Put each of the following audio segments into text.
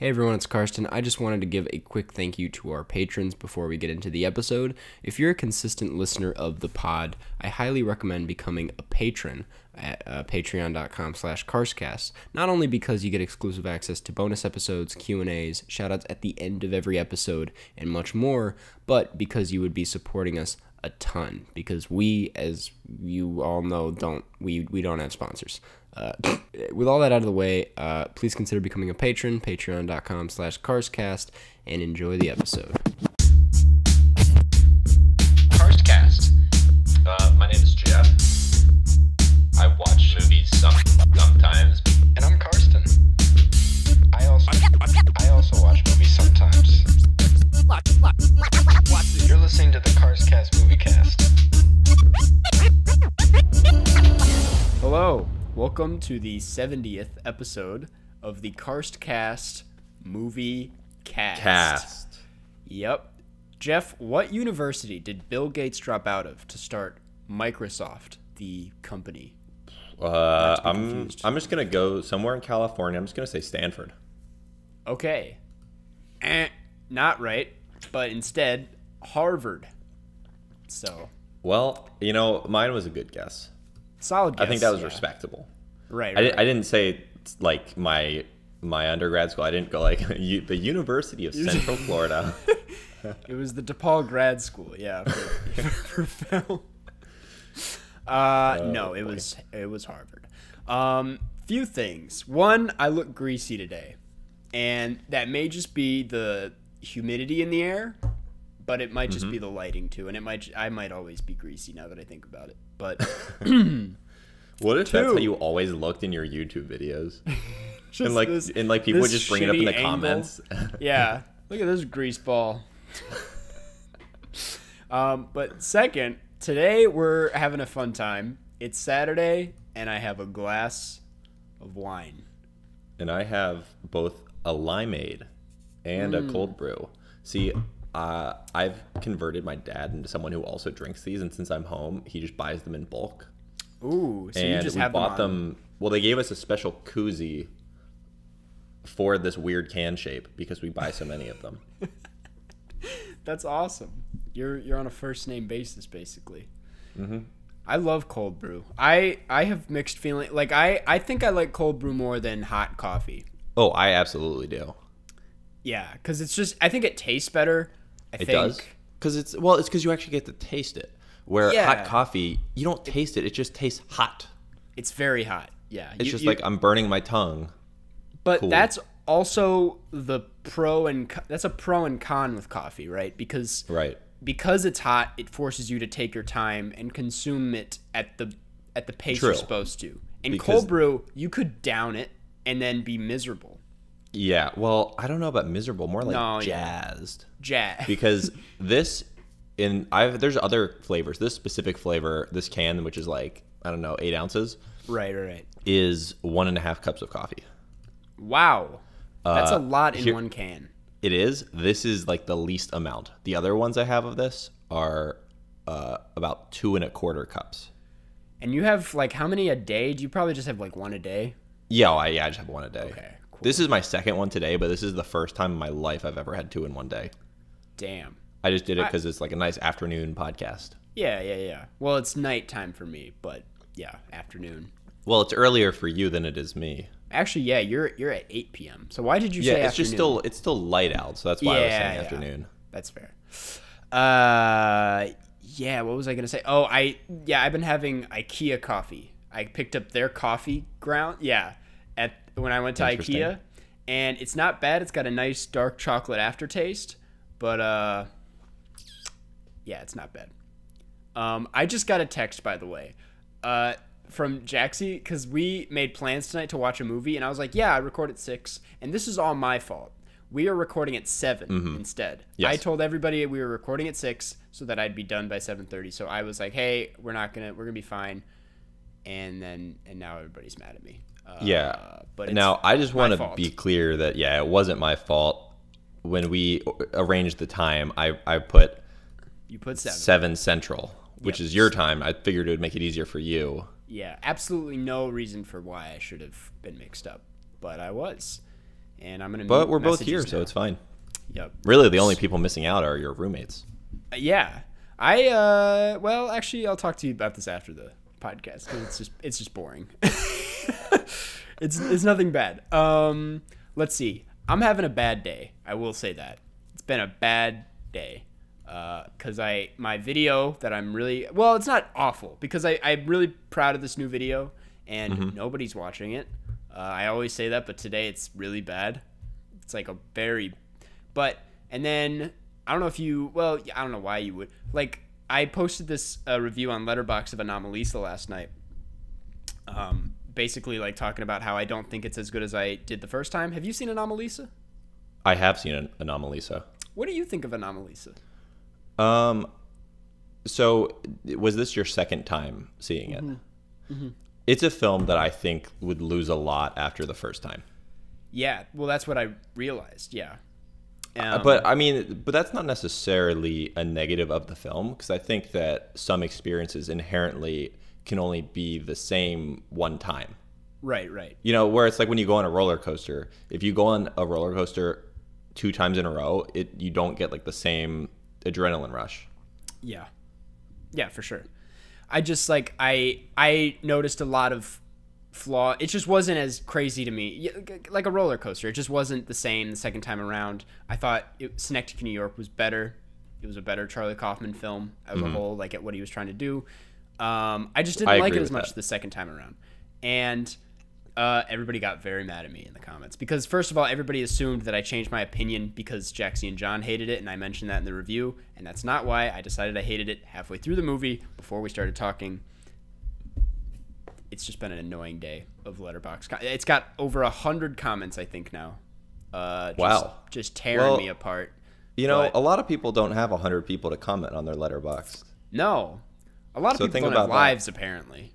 Hey everyone, it's Karsten. I just wanted to give a quick thank you to our patrons before we get into the episode. If you're a consistent listener of the pod, I highly recommend becoming a patron at patreon.com/Karstcast. Not only because you get exclusive access to bonus episodes, Q&As, shoutouts at the end of every episode, and much more, but because you would be supporting us a ton. Because we, as you all know, we don't have sponsors. With all that out of the way, please consider becoming a patron, patreon.com/Karstcast, and enjoy the episode. Karstcast. My name is Jeff. I watch movies sometimes. And I'm Karsten. I also watch movies sometimes. You're listening to the Karstcast Moviecast. Hello. Welcome to the 70th episode of the Karstcast Movie Cast. Yep. Jeff, what university did Bill Gates drop out of to start Microsoft, the company? I'm just gonna go somewhere in California. I'm just gonna say Stanford. Okay. Not right, but instead Harvard. So. Well, mine was a good guess. Solid guess. I think that was respectable. Right. I didn't say like my undergrad school. I didn't go like the University of Central Florida. It was the DePaul grad school, yeah, for film. No, it was Harvard. Few things. One, I look greasy today, and that may just be the humidity in the air, but it might just be the lighting too, and I might always be greasy now that I think about it. But what if that's how you always looked in your YouTube videos? and people would just bring it up in the comments. Yeah, look at this grease ball. But second, today we're having a fun time. It's Saturday, and I have a glass of wine. And I have both a limeade and a cold brew. See, I've converted my dad into someone who also drinks these, and since I'm home, he just buys them in bulk. Ooh, so and you just we have bought them. them. Well, they gave us a special koozie for this weird can shape because we buy so many of them. That's awesome. You're on a first name basis, basically. Mm-hmm. I love cold brew. I have mixed feeling. Like I think I like cold brew more than hot coffee. Oh, I absolutely do. Yeah, because it's just I think it tastes better. It does. Because it's because you actually get to taste it. Where hot coffee, you don't taste it. It just tastes hot. It's very hot. Yeah. It's just like I'm burning my tongue. But that's also the pro and con with coffee, right? Because it's hot, it forces you to take your time and consume it at the pace you're supposed to. In cold brew, you could down it and then be miserable. Yeah, well, I don't know about miserable, more like jazzed. Because there's other flavors. This specific flavor, this can, which is like, I don't know, 8 ounces. Right. Is 1.5 cups of coffee. Wow. That's a lot in one can. It is. This is like the least amount. The other ones I have of this are about 2.25 cups. And you have like how many a day? Do you probably just have like one a day? Yeah, I just have one a day. Okay, cool. This is my second one today, but this is the first time in my life I've ever had 2 in one day. Damn. I just did it because it's like a nice afternoon podcast. Yeah. Well, it's nighttime for me, but yeah, afternoon. Well, it's earlier for you than it is me. Actually, yeah, you're at 8 p.m. So why did you say afternoon? Yeah, it's still light out, so that's why I was saying afternoon. That's fair. Yeah, what was I gonna say? Oh, I've been having IKEA coffee. I picked up their coffee ground. Yeah, when I went to IKEA, and it's not bad. It's got a nice dark chocolate aftertaste, but yeah, it's not bad. I just got a text, by the way, from Jaxie, because we made plans tonight to watch a movie, and I was like, yeah, I record at 6, and this is all my fault. We are recording at 7 instead. Yes. I told everybody we were recording at 6 so that I'd be done by 7:30. So I was like, hey, we're gonna be fine. And now everybody's mad at me. But now I just want to be clear that it wasn't my fault. When we arranged the time, I put 7 Central, which is your time. I figured it would make it easier for you. Yeah, absolutely no reason for why I should have been mixed up, but I was. and I'm gonna. But we're both here, so it's fine. Yep. Really, the only people missing out are your roommates. Yeah. Well, actually, I'll talk to you about this after the podcast because it's just boring. It's nothing bad. Let's see. I'm having a bad day. I will say that it's been a bad day. Because my video that I'm really, well, it's not awful because I'm really proud of this new video and nobody's watching it. I always say that, but today it's really bad. It's like and then I don't know if I don't know why you would. Like, I posted this review on Letterbox of Anomalisa last night. Basically, like, talking about how I don't think it's as good as I did the first time. Have you seen Anomalisa? I have seen Anomalisa. What do you think of Anomalisa? So was this your second time seeing it? Mm-hmm. It's a film that I think would lose a lot after the first time. Yeah, well, that's what I realized. Yeah. But that's not necessarily a negative of the film, because I think that some experiences inherently can only be the same one time. Right, right. You know, where it's like when you go on a roller coaster. If you go on a roller coaster 2 times in a row, you don't get like the same adrenaline rush. Yeah. Yeah, for sure. I just like I noticed a lot of flaw. It just wasn't as crazy to me. Like a roller coaster. It just wasn't the same the second time around. I thought Synecdoche, New York was better. It was a better Charlie Kaufman film as a whole, like at what he was trying to do. I just didn't like it as much the second time around. And everybody got very mad at me in the comments because, first of all, everybody assumed that I changed my opinion because Jaxie and John hated it, and I mentioned that in the review, and that's not why. I decided I hated it halfway through the movie before we started talking. It's just been an annoying day of Letterbox. It's got over 100 comments, I think, now. Wow. Just tearing me apart. You know, a lot of people don't have 100 people to comment on their Letterbox. No. A lot of people don't have lives, apparently.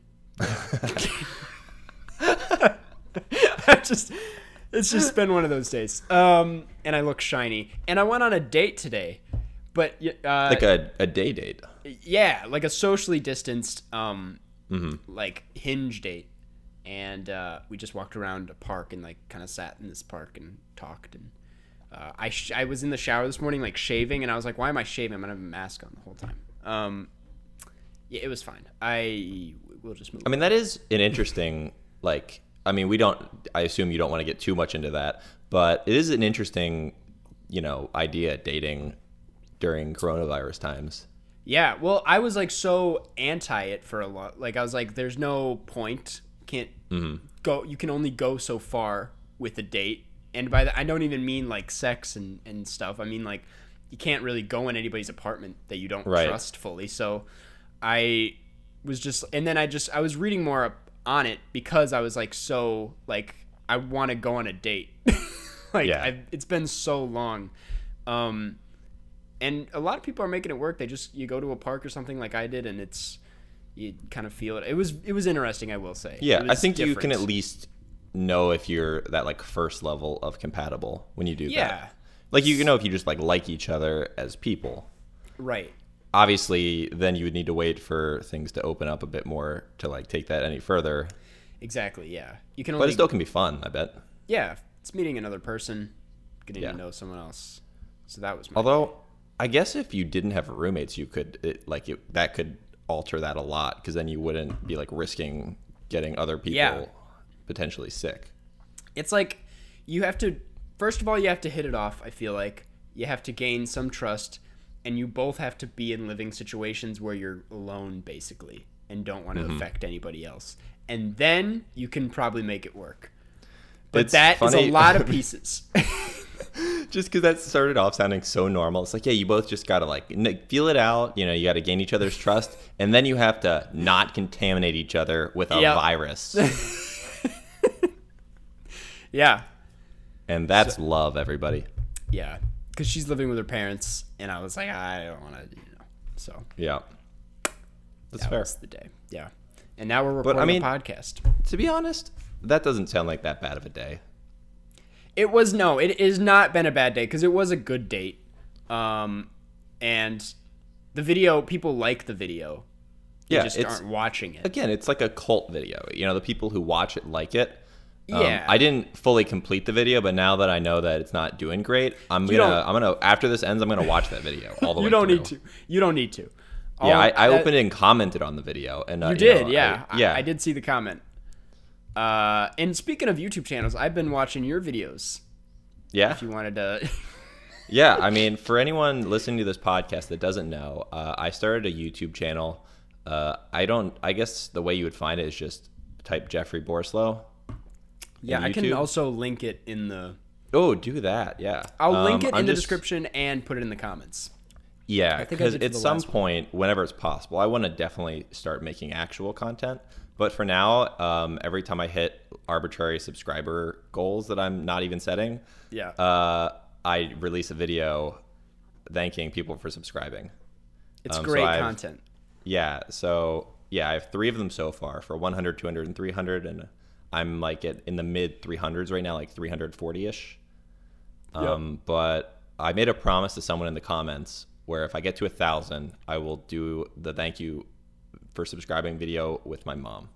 It's just been one of those days. And I look shiny. And I went on a date today, but like a date. Yeah, like a socially distanced like hinge date. And we just walked around a park and like kind of sat in this park and talked. And I was in the shower this morning like shaving, and I was like, why am I shaving? I'm gonna have a mask on the whole time. Yeah, it was fine. We'll just move. I mean, that is an interesting, like, I mean, I assume you don't want to get too much into that, but it is an interesting, idea, dating during coronavirus times. Yeah, well, I was like so anti it for a lot. Like, I was like, there's no point. Can't go. You can only go so far with a date. And by that, I don't even mean like sex and stuff. I mean, like, you can't really go in anybody's apartment that you don't trust fully. So I was just, and then I was reading more on it because I was like, so like, I want to go on a date. Like, yeah. It's been so long. And a lot of people are making it work. You go to a park or something like I did, and you kind of feel it. It was interesting, I will say. Yeah, I think different. You can at least know if you're that like first level of compatible when you do that. Like, you can know if you just like each other as people. Right. Obviously, then you would need to wait for things to open up a bit more to like take that any further. Exactly, yeah. But it still can be fun, I bet. Yeah, it's meeting another person, getting to know someone else. So that was Although, I guess if you didn't have roommates, that could alter that a lot, because then you wouldn't be like risking getting other people potentially sick. It's like first of all, you have to hit it off, I feel like. You have to gain some trust, and you both have to be in living situations where you're alone, basically, and don't want to affect anybody else. And then you can probably make it work. But that is a lot of pieces. Just because that started off sounding so normal. It's like, yeah, you both just got to like feel it out. You got to gain each other's trust. And then you have to not contaminate each other with a virus. Yeah. And that's love, everybody. Yeah. Because she's living with her parents. And I was like, I don't want to, So. Yeah. That's fair. That was the day. Yeah. And now we're recording a podcast. To be honest, that doesn't sound like that bad of a day. It has not been a bad day because it was a good date. And the video, people like the video. They just aren't watching it. Again, it's like a cult video. The people who watch it like it. Yeah. I didn't fully complete the video, but now that I know that it's not doing great, I'm gonna after this ends, I'm gonna watch that video all the way through. You don't need to. Yeah, I opened it and commented on the video, and you did, yeah. I did see the comment. And speaking of YouTube channels, I've been watching your videos. Yeah. If you wanted to. Yeah, I mean, for anyone listening to this podcast that doesn't know, I started a YouTube channel. I guess the way you would find it is just type Jeffrey Borslow. Yeah, I can also link it in the... Oh, do that, yeah. I'll link it in the description and put it in the comments. Yeah, because at some point, whenever it's possible, I want to definitely start making actual content. But for now, every time I hit arbitrary subscriber goals that I'm not even setting, I release a video thanking people for subscribing. It's great content. Yeah, so I have 3 of them so far for 100, 200, and 300, and I'm like in the mid 300s right now, like 340-ish. But I made a promise to someone in the comments where if I get to 1,000, I will do the thank you for subscribing video with my mom,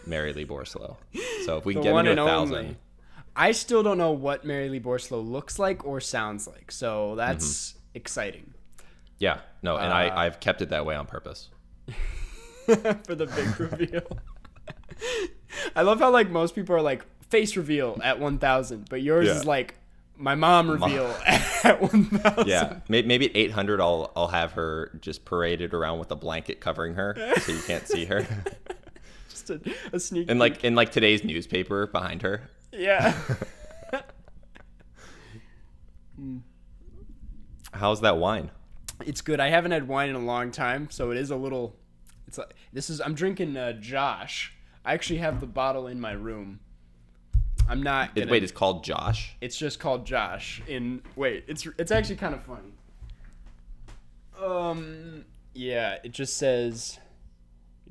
Mary Lee Borslow. So if we can get me to 1,000. I still don't know what Mary Lee Borslow looks like or sounds like, so that's exciting. Yeah, no, and I've kept it that way on purpose. For the big reveal. I love how like most people are like face reveal at 1,000, but yours is like my mom reveal at 1,000. Yeah, maybe at 800 I'll have her just paraded around with a blanket covering her so you can't see her. Just a sneak. And like in like today's newspaper behind her. Yeah. How's that wine? It's good. I haven't had wine in a long time, so it is a little. It's like I'm drinking Josh. I actually have the bottle in my room. I'm not. Wait, it's called Josh? It's just called Josh. It's actually kind of funny. Yeah, it just says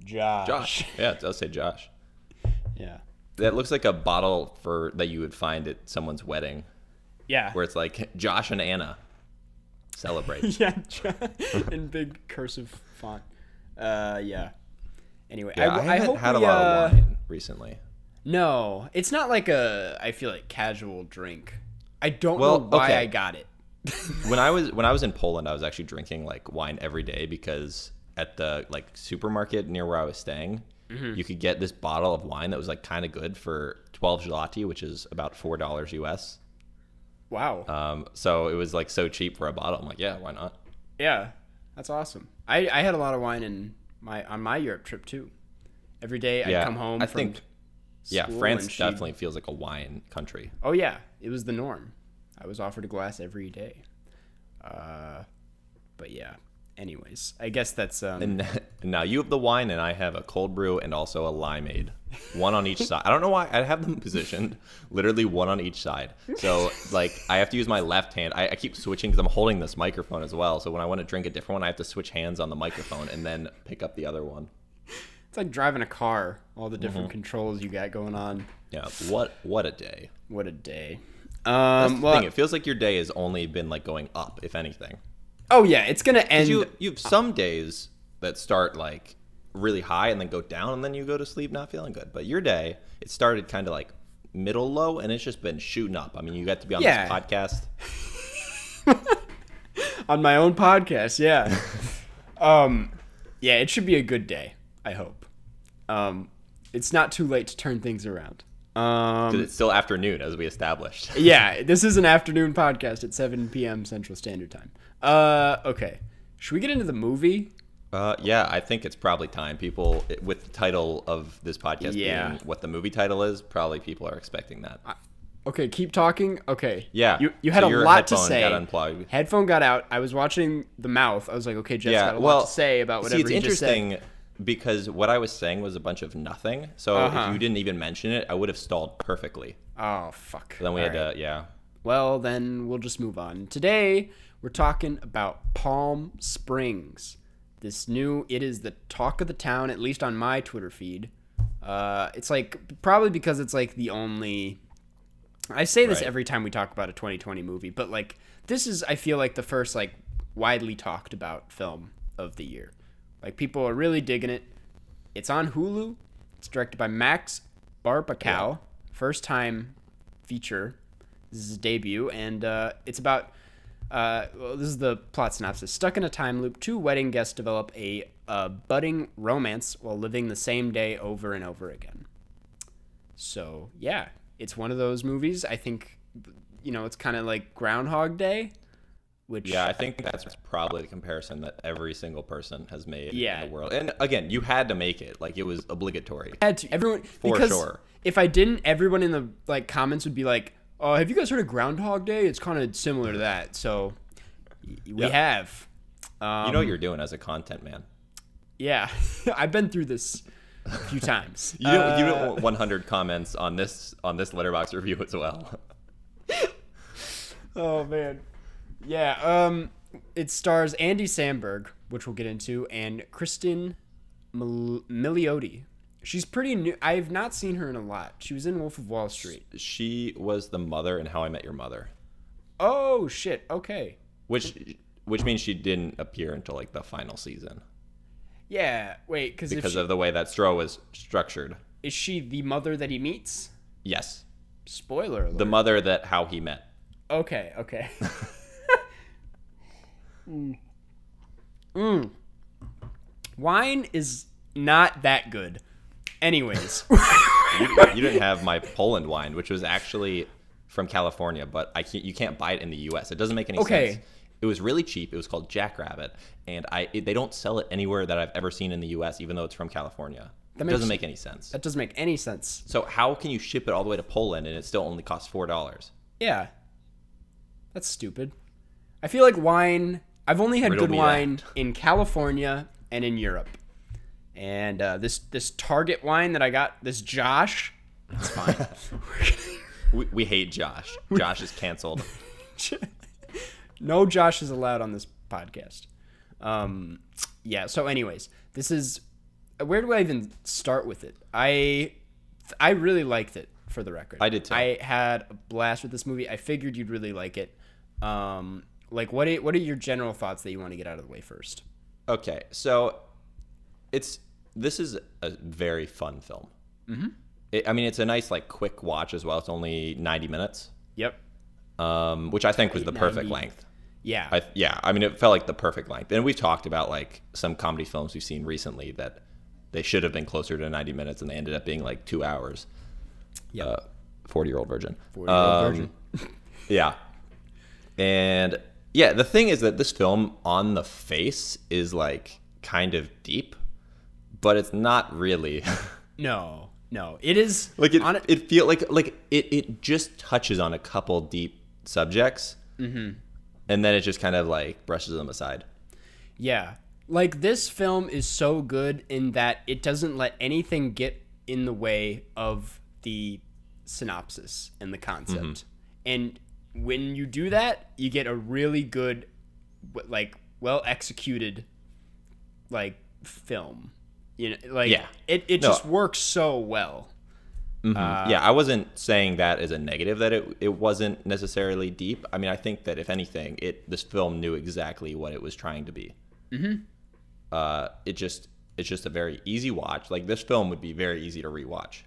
Josh. Josh. Yeah, it does say Josh. Yeah. That looks like a bottle that you would find at someone's wedding. Yeah. Where it's like Josh and Anna celebrate. Yeah, in big cursive font. Yeah. Anyway, yeah, I haven't had a lot of wine recently. No, it's not like I feel like casual drink. I don't know why I got it. When I was in Poland, I was actually drinking like wine every day because at the like supermarket near where I was staying, you could get this bottle of wine that was like kind of good for 12 zloty, which is about $4 US. Wow. So it was like so cheap for a bottle. I'm like, yeah, why not? Yeah, that's awesome. I had a lot of wine on my Europe trip too. Every day I come home. France definitely feels like a wine country. Oh yeah, it was the norm. I was offered a glass every day. But yeah. Anyways, I guess that's And now you have the wine and I have a cold brew and also a limeade. One on each side. I don't know why I have them positioned literally one on each side. So like I have to use my left hand. I keep switching because I'm holding this microphone as well. So when I want to drink a different one, I have to switch hands on the microphone and then pick up the other one. It's like driving a car, all the different controls you got going on. Yeah, what a day. What a day. That's the thing. It feels like your day has only been like going up, if anything. Oh yeah, it's gonna end. You have some days that start like really high and then go down, and then you go to sleep not feeling good. But your day, it started kind of like middle low, and it's just been shooting up. I mean, you got to be on this podcast. On my own podcast, yeah. Yeah, it should be a good day. I hope. It's not too late to turn things around. Because it's still afternoon, as we established. Yeah, this is an afternoon podcast at 7 p.m. Central Standard Time. Okay. Should we get into the movie? Yeah, I think it's probably time. People, with the title of this podcast being what the movie title is, probably people are expecting that. Okay, keep talking. Okay. Yeah. You had a lot to say. Got unplugged. Headphone got out. I was watching The Mouth. I was like, okay, Jeff's got a lot to say about whatever he just said. It's interesting because what I was saying was a bunch of nothing. So if you didn't even mention it, I would have stalled perfectly. Oh, fuck. Then we had to, Well, then we'll just move on. Today, we're talking about Palm Springs. It is the talk of the town, at least on my Twitter feed. It's like, probably because it's like the only, I say this every time we talk about a 2020 movie, but like, this is, I feel like the first like widely talked about film of the year. Like, people are really digging it. It's on Hulu. It's directed by Max Barbakow, first time feature. This is his debut, and it's about. This is the plot synopsis. Stuck in a time loop, two wedding guests develop a budding romance while living the same day over and over again. So, yeah, it's one of those movies. I think, it's kind of like Groundhog Day. Which, yeah, I think that's probably the comparison that every single person has made in the world. And again, you had to make it. Like, it was obligatory. Had to. Everyone, for sure. If I didn't, everyone in the comments would be like, have you guys heard of Groundhog Day? It's kind of similar to that. So we have. You know what you're doing as a content man. Yeah, I've been through this a few times. You don't want 100 comments on this Letterbox review as well. Oh man, yeah. It stars Andy Samberg, which we'll get into, and Kristen Milioti. She's pretty new. I've not seen her in a lot. She was in Wolf of Wall Street. She was the mother in How I Met Your Mother. Oh shit. Okay. Which means she didn't appear until like the final season. Yeah. Wait, because of the way that Stro was structured. Is she the mother that he meets? Yes. Spoiler alert. The mother that how he met. Okay. Wine is not that good. Anyways. You didn't have my Poland wine, which was actually from California, but you can't buy it in the U.S. It doesn't make any sense. It was really cheap. It was called Jackrabbit, and they don't sell it anywhere that I've ever seen in the U.S., even though it's from California. It doesn't make any sense. That doesn't make any sense. So how can you ship it all the way to Poland and it still only costs $4? Yeah. That's stupid. I feel like wine... I've only had good wine in California and in Europe. And this Target wine that I got, this Josh, it's fine. we hate Josh. Josh is canceled. No Josh is allowed on this podcast. Yeah, so anyways, this is... Where do I even start with it? I really liked it, for the record. I did too. I had a blast with this movie. I figured you'd really like it. What are your general thoughts that you want to get out of the way first? Okay, so this is a very fun film. Mm-hmm. It's a nice quick watch as well. It's only 90 minutes. Yep. Which I think was the perfect length. Yeah. It felt like the perfect length. And we've talked about some comedy films we've seen recently that they should have been closer to 90 minutes and they ended up being 2 hours. Yeah. 40-year-old virgin. 40-year-old virgin. Yeah. And yeah, the thing is that this film on the face is kind of deep, but it's not really. No, it is it feel it just touches on a couple deep subjects, and then it just kind of brushes them aside. Yeah, this film is so good in that it doesn't let anything get in the way of the synopsis and the concept, and when you do that, you get a really good, well executed, film. It just works so well. Yeah, I wasn't saying that as a negative, that it wasn't necessarily deep. I think that if anything, this film knew exactly what it was trying to be. It's just a very easy watch. This film would be very easy to rewatch.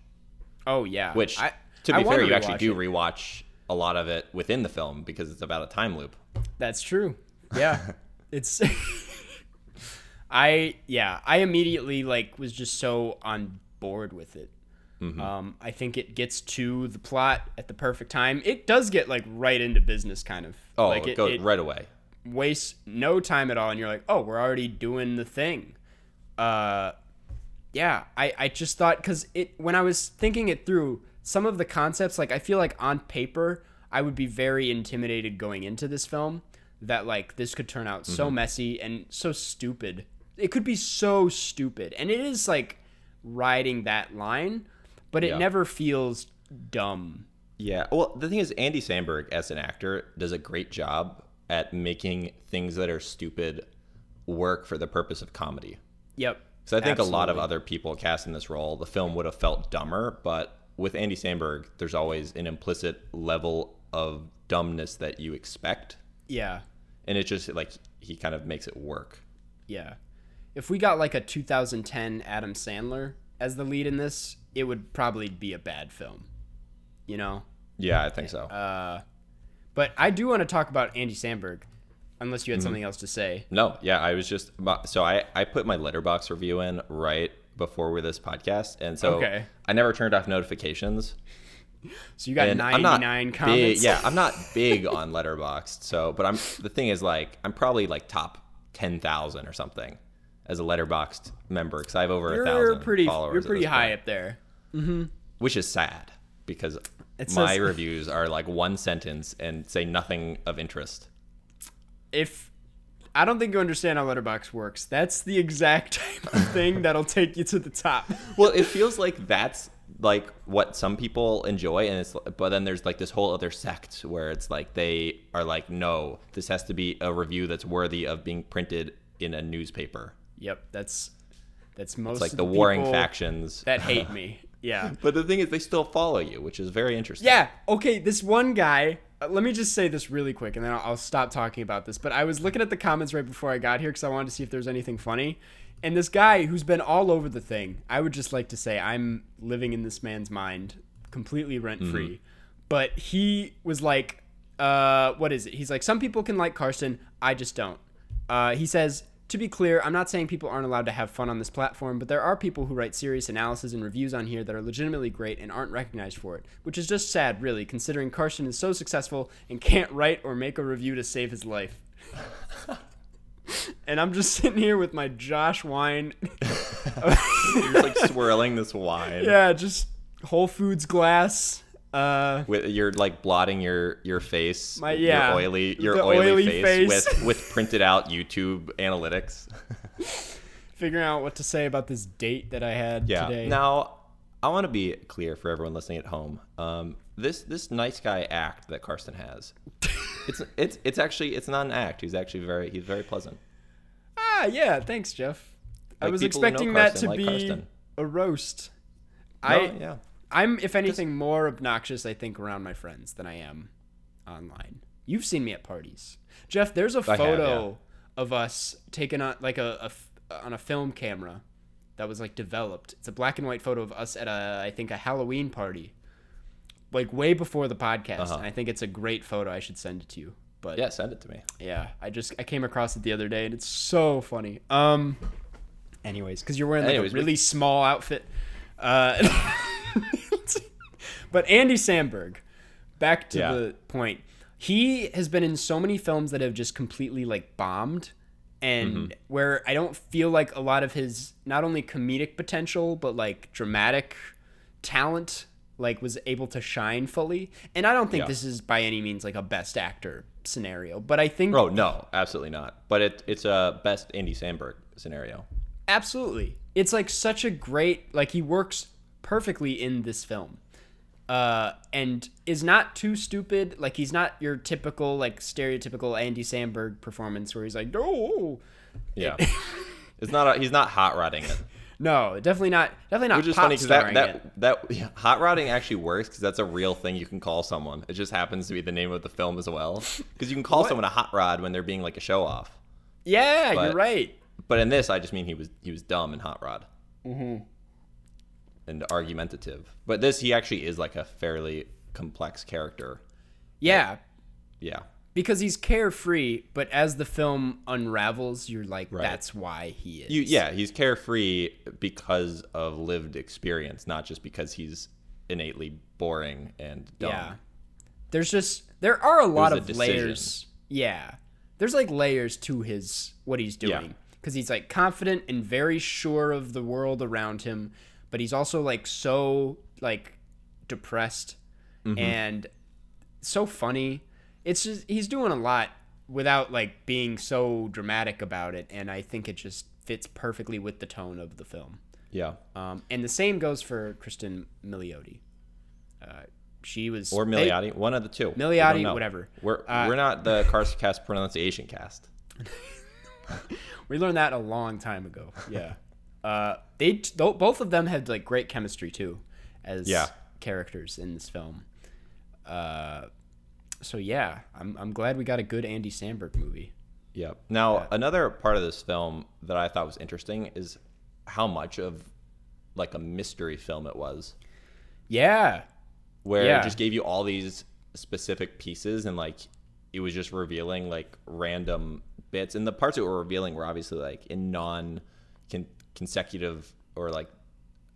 Oh yeah. Which, to be fair, you actually do rewatch a lot of it within the film because it's about a time loop. That's true. Yeah. It's I immediately was just so on board with it. I think it gets to the plot at the perfect time. It does get right into business kind of. Oh, it goes right away. Wastes no time at all, and you're like, oh, we're already doing the thing. I just thought, because when I was thinking it through, some of the concepts, I feel like on paper, I would be very intimidated going into this film that this could turn out so messy and so stupid. It could be so stupid. And it is riding that line, but it never feels dumb. Yeah. Well, the thing is, Andy Samberg as an actor does a great job at making things that are stupid work for the purpose of comedy. Yep. So I think a lot of other people cast in this role, the film would have felt dumber, but with Andy Samberg, there's always an implicit level of dumbness that you expect. Yeah. And it just he kind of makes it work. Yeah. If we got a 2010 Adam Sandler as the lead in this, it would probably be a bad film. you know? Yeah, I think so. But I do want to talk about Andy Samberg, unless you had something else to say. No, yeah, I was just so I put my Letterbox review in right before this podcast, and so I never turned off notifications. So you got 99 comments. I'm not big on Letterboxd, so but the thing is like I'm probably like top 10,000 or something as a Letterboxd member because I have over 1,000 followers. You're pretty high up there. Mm-hmm. Which is sad because my reviews are like one sentence and say nothing of interest. I don't think you understand how Letterbox works. That's the exact type of thing that'll take you to the top. Well, it feels like that's like what some people enjoy, but then there's like this whole other sect where it's like they are like, no, this has to be a review that's worthy of being printed in a newspaper. Yep, that's most. It's like of the warring factions that hate me. Yeah, but the thing is, they still follow you, which is very interesting. Yeah. Okay. This one guy. Let me just say this really quick, and then I'll stop talking about this. But I was looking at the comments right before I got here because I wanted to see if there's anything funny. And this guy who's been all over the thing, I would just like to say I'm living in this man's mind, completely rent-free. Mm-hmm. But he was like, what is it? He's like, some people can like Karsten, I just don't. He says, to be clear, I'm not saying people aren't allowed to have fun on this platform, but there are people who write serious analysis and reviews on here that are legitimately great and aren't recognized for it, which is just sad, really, considering Karsten is so successful and can't write or make a review to save his life. And I'm just sitting here with my Josh wine. You're like swirling this wine. Yeah, just Whole Foods glass. You're like blotting your face, your oily face with printed out YouTube analytics. Figuring out what to say about this date that I had today. Now, I want to be clear for everyone listening at home. This nice guy act that Karsten has, it's actually not an act. He's actually very pleasant. Yeah, thanks, Jeff. Like I was expecting that to be Karsten. A roast. Yeah. I'm, if anything, more obnoxious, I think, around my friends than I am online. You've seen me at parties. Jeff, there's a photo of us taken on like on a film camera that was like developed. It's a black and white photo of us at I think a Halloween party, like way before the podcast. And I think it's a great photo. I should send it to you. But yeah, send it to me. Yeah, I came across it the other day and it's so funny. Anyways, because you're wearing like a really small outfit. But Andy Samberg, back to the point. He has been in so many films that have just completely like bombed, and where I don't feel like a lot of his not only comedic potential but like dramatic talent like was able to shine fully. And I don't think this is by any means like a best actor scenario, but I think no, absolutely not. But it's a best Andy Samberg scenario. Absolutely. It's like such a great, like he works perfectly in this film. And is not too stupid. Like he's not your typical, like stereotypical Andy Samberg performance where he's like, no. Yeah. He's not hot rodding it. No, definitely not. Which is funny because that hot rodding actually works because that's a real thing you can call someone. It just happens to be the name of the film as well. Because you can call someone a hot rod when they're being like a show off. Yeah, you're right. But in this, I just mean he was dumb and hot rod. Mm-hmm. And argumentative. But this, he actually is like a fairly complex character. Yeah. Yeah. Because he's carefree, but as the film unravels, you're like, that's why he is. He's carefree because of lived experience, not just because he's innately boring and dumb. Yeah. There are a lot of layers. Yeah. There's like layers to what he's doing. Because he's like confident and very sure of the world around him, but he's also like so like depressed and so funny. It's just he's doing a lot without like being so dramatic about it, and I think it just fits perfectly with the tone of the film. Yeah. And the same goes for Kristen Milioti. She was Milioti, one of the two. Milioti, whatever. We're not the Karstcast pronunciation cast. We learned that a long time ago. Yeah. Both of them had like great chemistry too, as characters in this film. So yeah, I'm glad we got a good Andy Samberg movie. Yeah. Now another part of this film that I thought was interesting is how much of like a mystery film it was. Yeah. where it just gave you all these specific pieces, and like it was just revealing like random bits, and the parts that were revealing were obviously like in consecutive, or like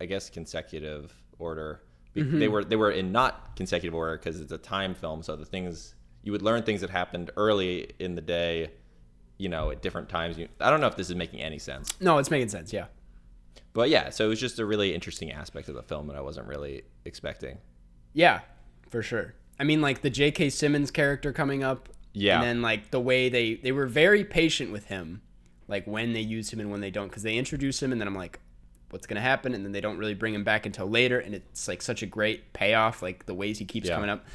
I guess consecutive order. They were in not consecutive order because it's a time film, so the things you would learn things that happened early in the day, you know, at different times. I don't know if this is making any sense. No, it's making sense, yeah. But yeah, so it was just a really interesting aspect of the film that I wasn't really expecting. Yeah, for sure. I mean, like the J.K. Simmons character coming up. Yeah. And then like the way they were very patient with him, like when they use him and when they don't, because they introduce him and then I'm like, what's going to happen? And then they don't really bring him back until later. And it's like such a great payoff, like the ways he keeps coming up.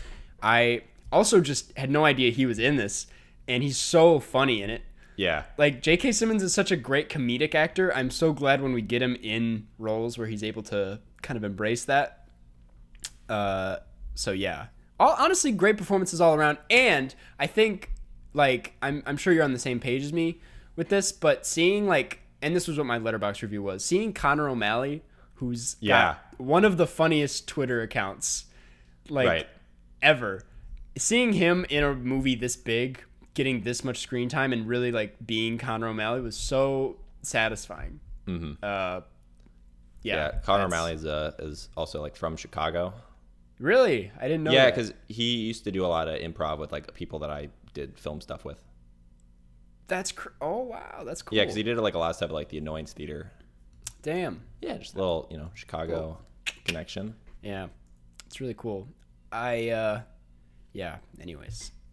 I also just had no idea he was in this, and he's so funny in it. Yeah. Like J.K. Simmons is such a great comedic actor. I'm so glad when we get him in roles where he's able to kind of embrace that. So yeah, honestly, great performances all around. And I think like, I'm sure you're on the same page as me with this, but seeing like, and this was what my Letterbox review was, seeing Connor O'Malley, who's got one of the funniest Twitter accounts like ever, seeing him in a movie this big, getting this much screen time and really like being Connor O'Malley was so satisfying. Connor O'Malley is also like from Chicago. Really? I didn't know. Yeah, because he used to do a lot of improv with like people that I did film stuff with. Oh wow, that's cool. Yeah, because he did like a lot of stuff at like the Annoyance Theater. Damn. Yeah, just a little, you know, Chicago connection. Yeah, it's really cool. Anyways.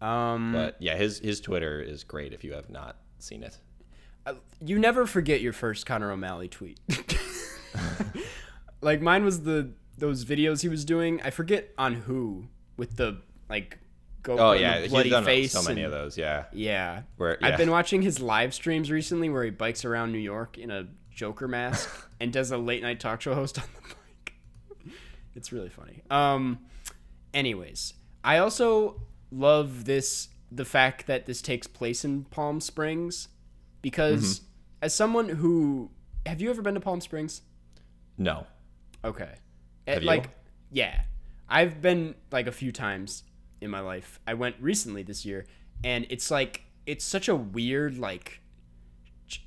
But yeah, his Twitter is great if you have not seen it. You never forget your first Connor O'Malley tweet. Like mine was those videos he was doing. I forget on who, with the like bloody he's done face. So many of those. Yeah. I've been watching his live streams recently where he bikes around New York in a Joker mask and does a late night talk show host on the bike. It's really funny. Anyways, I also love the fact that this takes place in Palm Springs, because as someone who, have you ever been to Palm Springs? No. Okay. Have you? Yeah. I've been like a few times in my life. I went recently this year, and it's like, it's such a weird, like,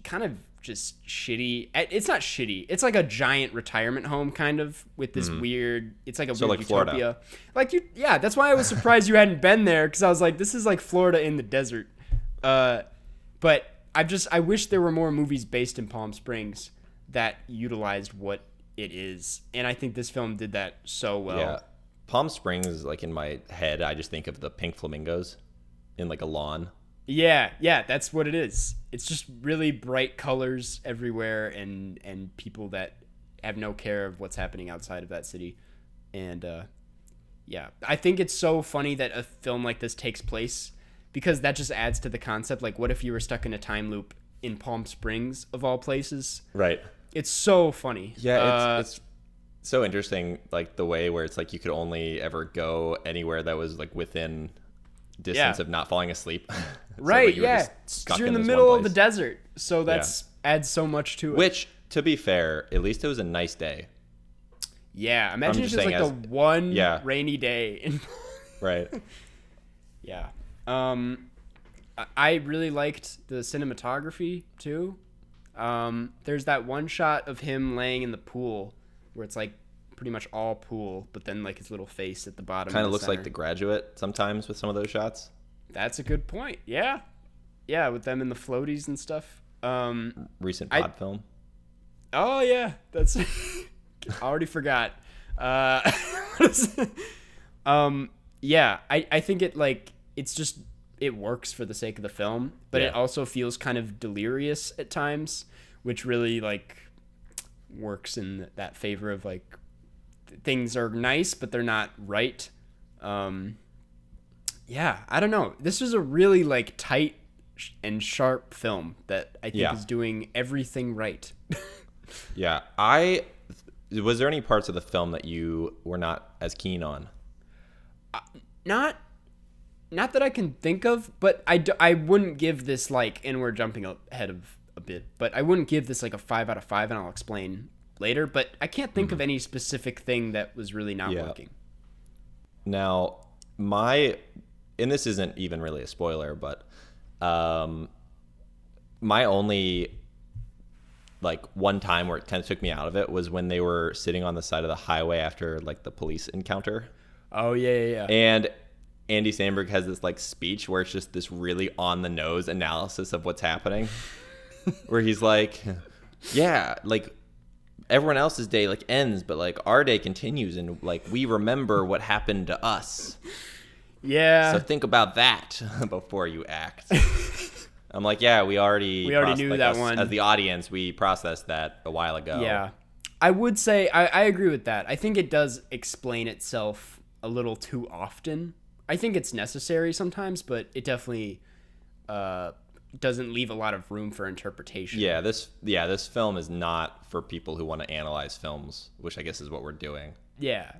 kind of just shitty. It's not shitty. It's like a giant retirement home, kind of, with this weird. It's like a weird like utopia. Florida. Like yeah. That's why I was surprised you hadn't been there, because I was like, this is like Florida in the desert. But I wish there were more movies based in Palm Springs that utilized what it is, and I think this film did that so well. Yeah. Palm Springs, like in my head, I just think of the pink flamingos in like a lawn. Yeah, that's what it is. It's just really bright colors everywhere, and people that have no care of what's happening outside of that city. And I think it's so funny that a film like this takes place, because that just adds to the concept. Like, what if you were stuck in a time loop in Palm Springs, of all places? Right. It's so funny. Yeah, it's so interesting, like the way where it's like you could only ever go anywhere that was like within distance of not falling asleep. Right, yeah. Because you're in the middle of the desert, so adds so much to it. Which, to be fair, at least it was a nice day. Yeah, imagine it's just like the one rainy day. Right. Yeah. I really liked the cinematography too. There's that one shot of him laying in the pool where it's like pretty much all pool, but then like his little face at the bottom. Kind of looks like The Graduate sometimes with some of those shots. That's a good point. Yeah, with them in the floaties and stuff. Recent pod film. Oh yeah, that's. I already forgot. I think it works for the sake of the film, but it also feels kind of delirious at times, which really like works in that favor of like things are nice, but they're not right. I don't know. This was a really like tight and sharp film that I think is doing everything right. Yeah. Was there any parts of the film that you were not as keen on? Not that I can think of, but I wouldn't give this like, and we're jumping ahead of a bit, but I wouldn't give this like a 5 out of 5, and I'll explain later, but I can't think of any specific thing that was really not working. Now, and this isn't even really a spoiler, but my only like one time where it kind of took me out of it was when they were sitting on the side of the highway after like the police encounter. Oh yeah. And Andy Samberg has this like speech where it's just this really on the nose analysis of what's happening, where he's like, yeah, like everyone else's day like ends, but like our day continues, and like we remember what happened to us. Yeah. So think about that before you act. I'm like, yeah, we already knew like that one. As the audience, we processed that a while ago. Yeah. I would say I agree with that. I think it does explain itself a little too often. I think it's necessary sometimes, but it definitely doesn't leave a lot of room for interpretation. Yeah, this film is not for people who want to analyze films, which I guess is what we're doing. Yeah.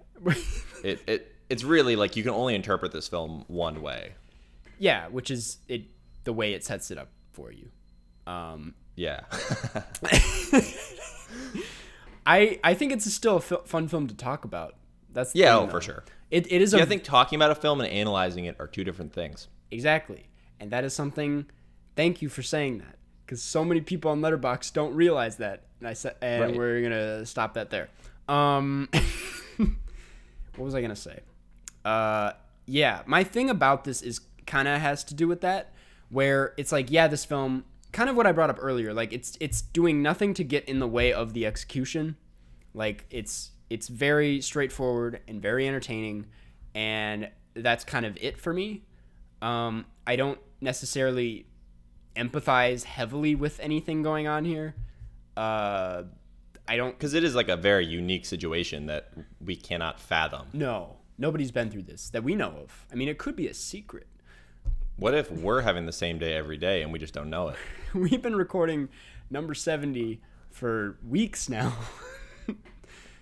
It's really like you can only interpret this film one way. Yeah, which is the way it sets it up for you. Yeah. I think it's still a fun film to talk about. That's the yeah, thing, for sure. It is. I think talking about a film and analyzing it are two different things. Exactly, and that is something. Thank you for saying that, because so many people on Letterbox don't realize that, and Right. we're gonna stop that there. What was I gonna say? Yeah, my thing about this is kind of has to do with that, where it's like, yeah, this film, kind of what I brought up earlier, like it's doing nothing to get in the way of the execution. Like it's very straightforward and very entertaining, and that's kind of it for me. I don't necessarily empathize heavily with anything going on here. I don't, because it is like a very unique situation that we cannot fathom. No, nobody's been through this that we know of. I mean, it could be a secret. What if we're having the same day every day and we just don't know it? We've been recording number 70 for weeks now.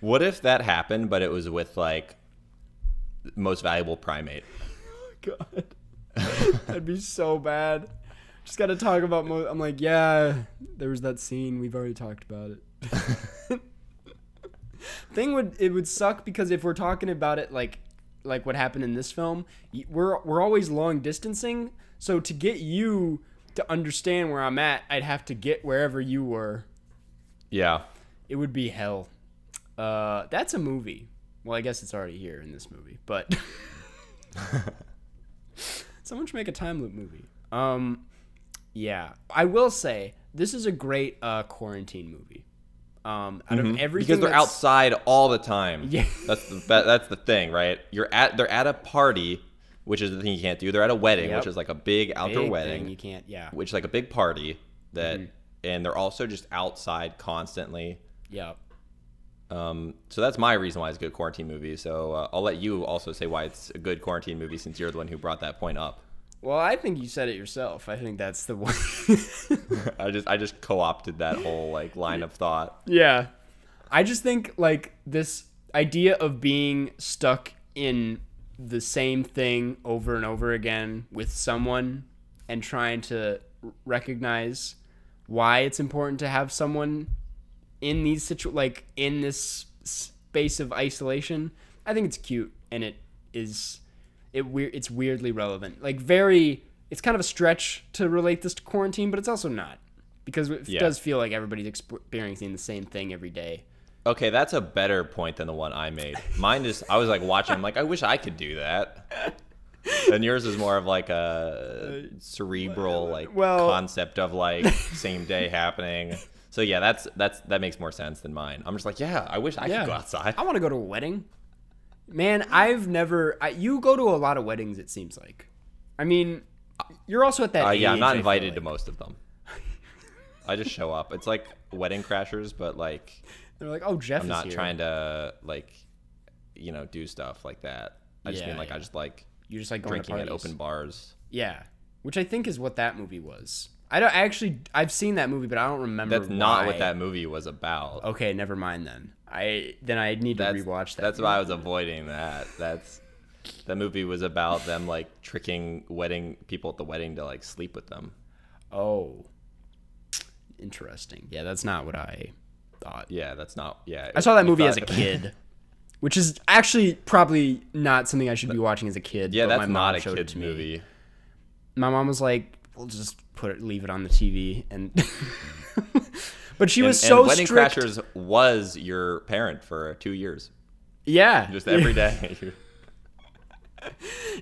What if that happened, but it was with like most valuable primate? Oh, God. That'd be so bad. Just got to talk about I'm like, yeah, there was that scene. We've already talked about it. It would suck, because if we're talking about it like what happened in this film, we're always long distancing. So to get you to understand where I'm at, I'd have to get wherever you were. Yeah. It would be hell. That's a movie. Well, I guess it's already here in this movie, but someone should make a time loop movie. Yeah, I will say this is a great quarantine movie. Out of everything, because they're outside all the time. Yeah, that's the thing, right? They're at a party, which is the thing you can't do. They're at a wedding, which is like a big outdoor wedding. You can't, yeah. Which is like a big party that, and they're also just outside constantly. Yeah. So that's my reason why it's a good quarantine movie. So I'll let you also say why it's a good quarantine movie, since you're the one who brought that point up. Well, I think you said it yourself. I think that's the one. I just co-opted that whole like line of thought. Yeah. I just think like this idea of being stuck in the same thing over and over again with someone and trying to recognize why it's important to have someone in these in this space of isolation. I think it's cute, and it's weirdly relevant. Like it's kind of a stretch to relate this to quarantine, but it's also not, because it does feel like everybody's experiencing the same thing every day. Okay, that's a better point than the one I made. Mine is, I was like watching, I'm like, I wish I could do that. And yours is more of like a cerebral concept of like same day happening. So yeah, that makes more sense than mine. I'm just like, yeah, I wish I could go outside. I want to go to a wedding. Man, you go to a lot of weddings, it seems like. I mean, you're also at that age. Yeah, I'm not invited to most of them. I just show up. It's like Wedding Crashers, but like they're like, oh, Jeff I'm is not here. trying to like, do stuff like that. I just mean like I just like you just like going drinking to at open bars. Yeah, which I think is what that movie was. I've seen that movie, but I don't remember. That's not what that movie was about. Okay, never mind then. I need to rewatch that. That's why I was avoiding that. That movie was about them like tricking people at the wedding to like sleep with them. Oh, interesting. Yeah, that's not what I thought. Yeah, that's not. Yeah, I saw that movie as a kid. which is actually probably not something I should be watching as a kid. Yeah, but that's my mom not a showed it kid's to me. movie. My mom was like, "We'll just leave it on the TV," and but she was so Wedding strict. Crashers was your parent for 2 years. Yeah, Just every day.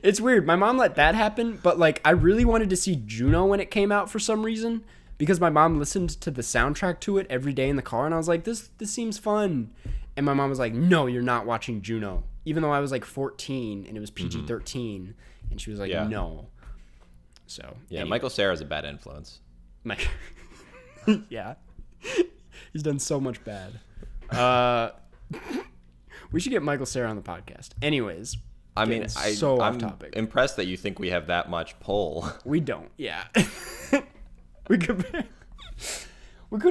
It's weird. My mom let that happen, but like I really wanted to see Juno when it came out for some reason because my mom listened to the soundtrack to it every day in the car, and I was like, "This seems fun," and my mom was like, "No, you're not watching Juno," even though I was like 14 and it was PG-13, and she was like, "No." So yeah, anyway. Michael Cera's a bad influence. Yeah, he's done so much bad. We should get Michael Cera on the podcast. Anyways, I mean, off topic. I'm impressed that you think we have that much pull. We don't. Yeah, we couldn't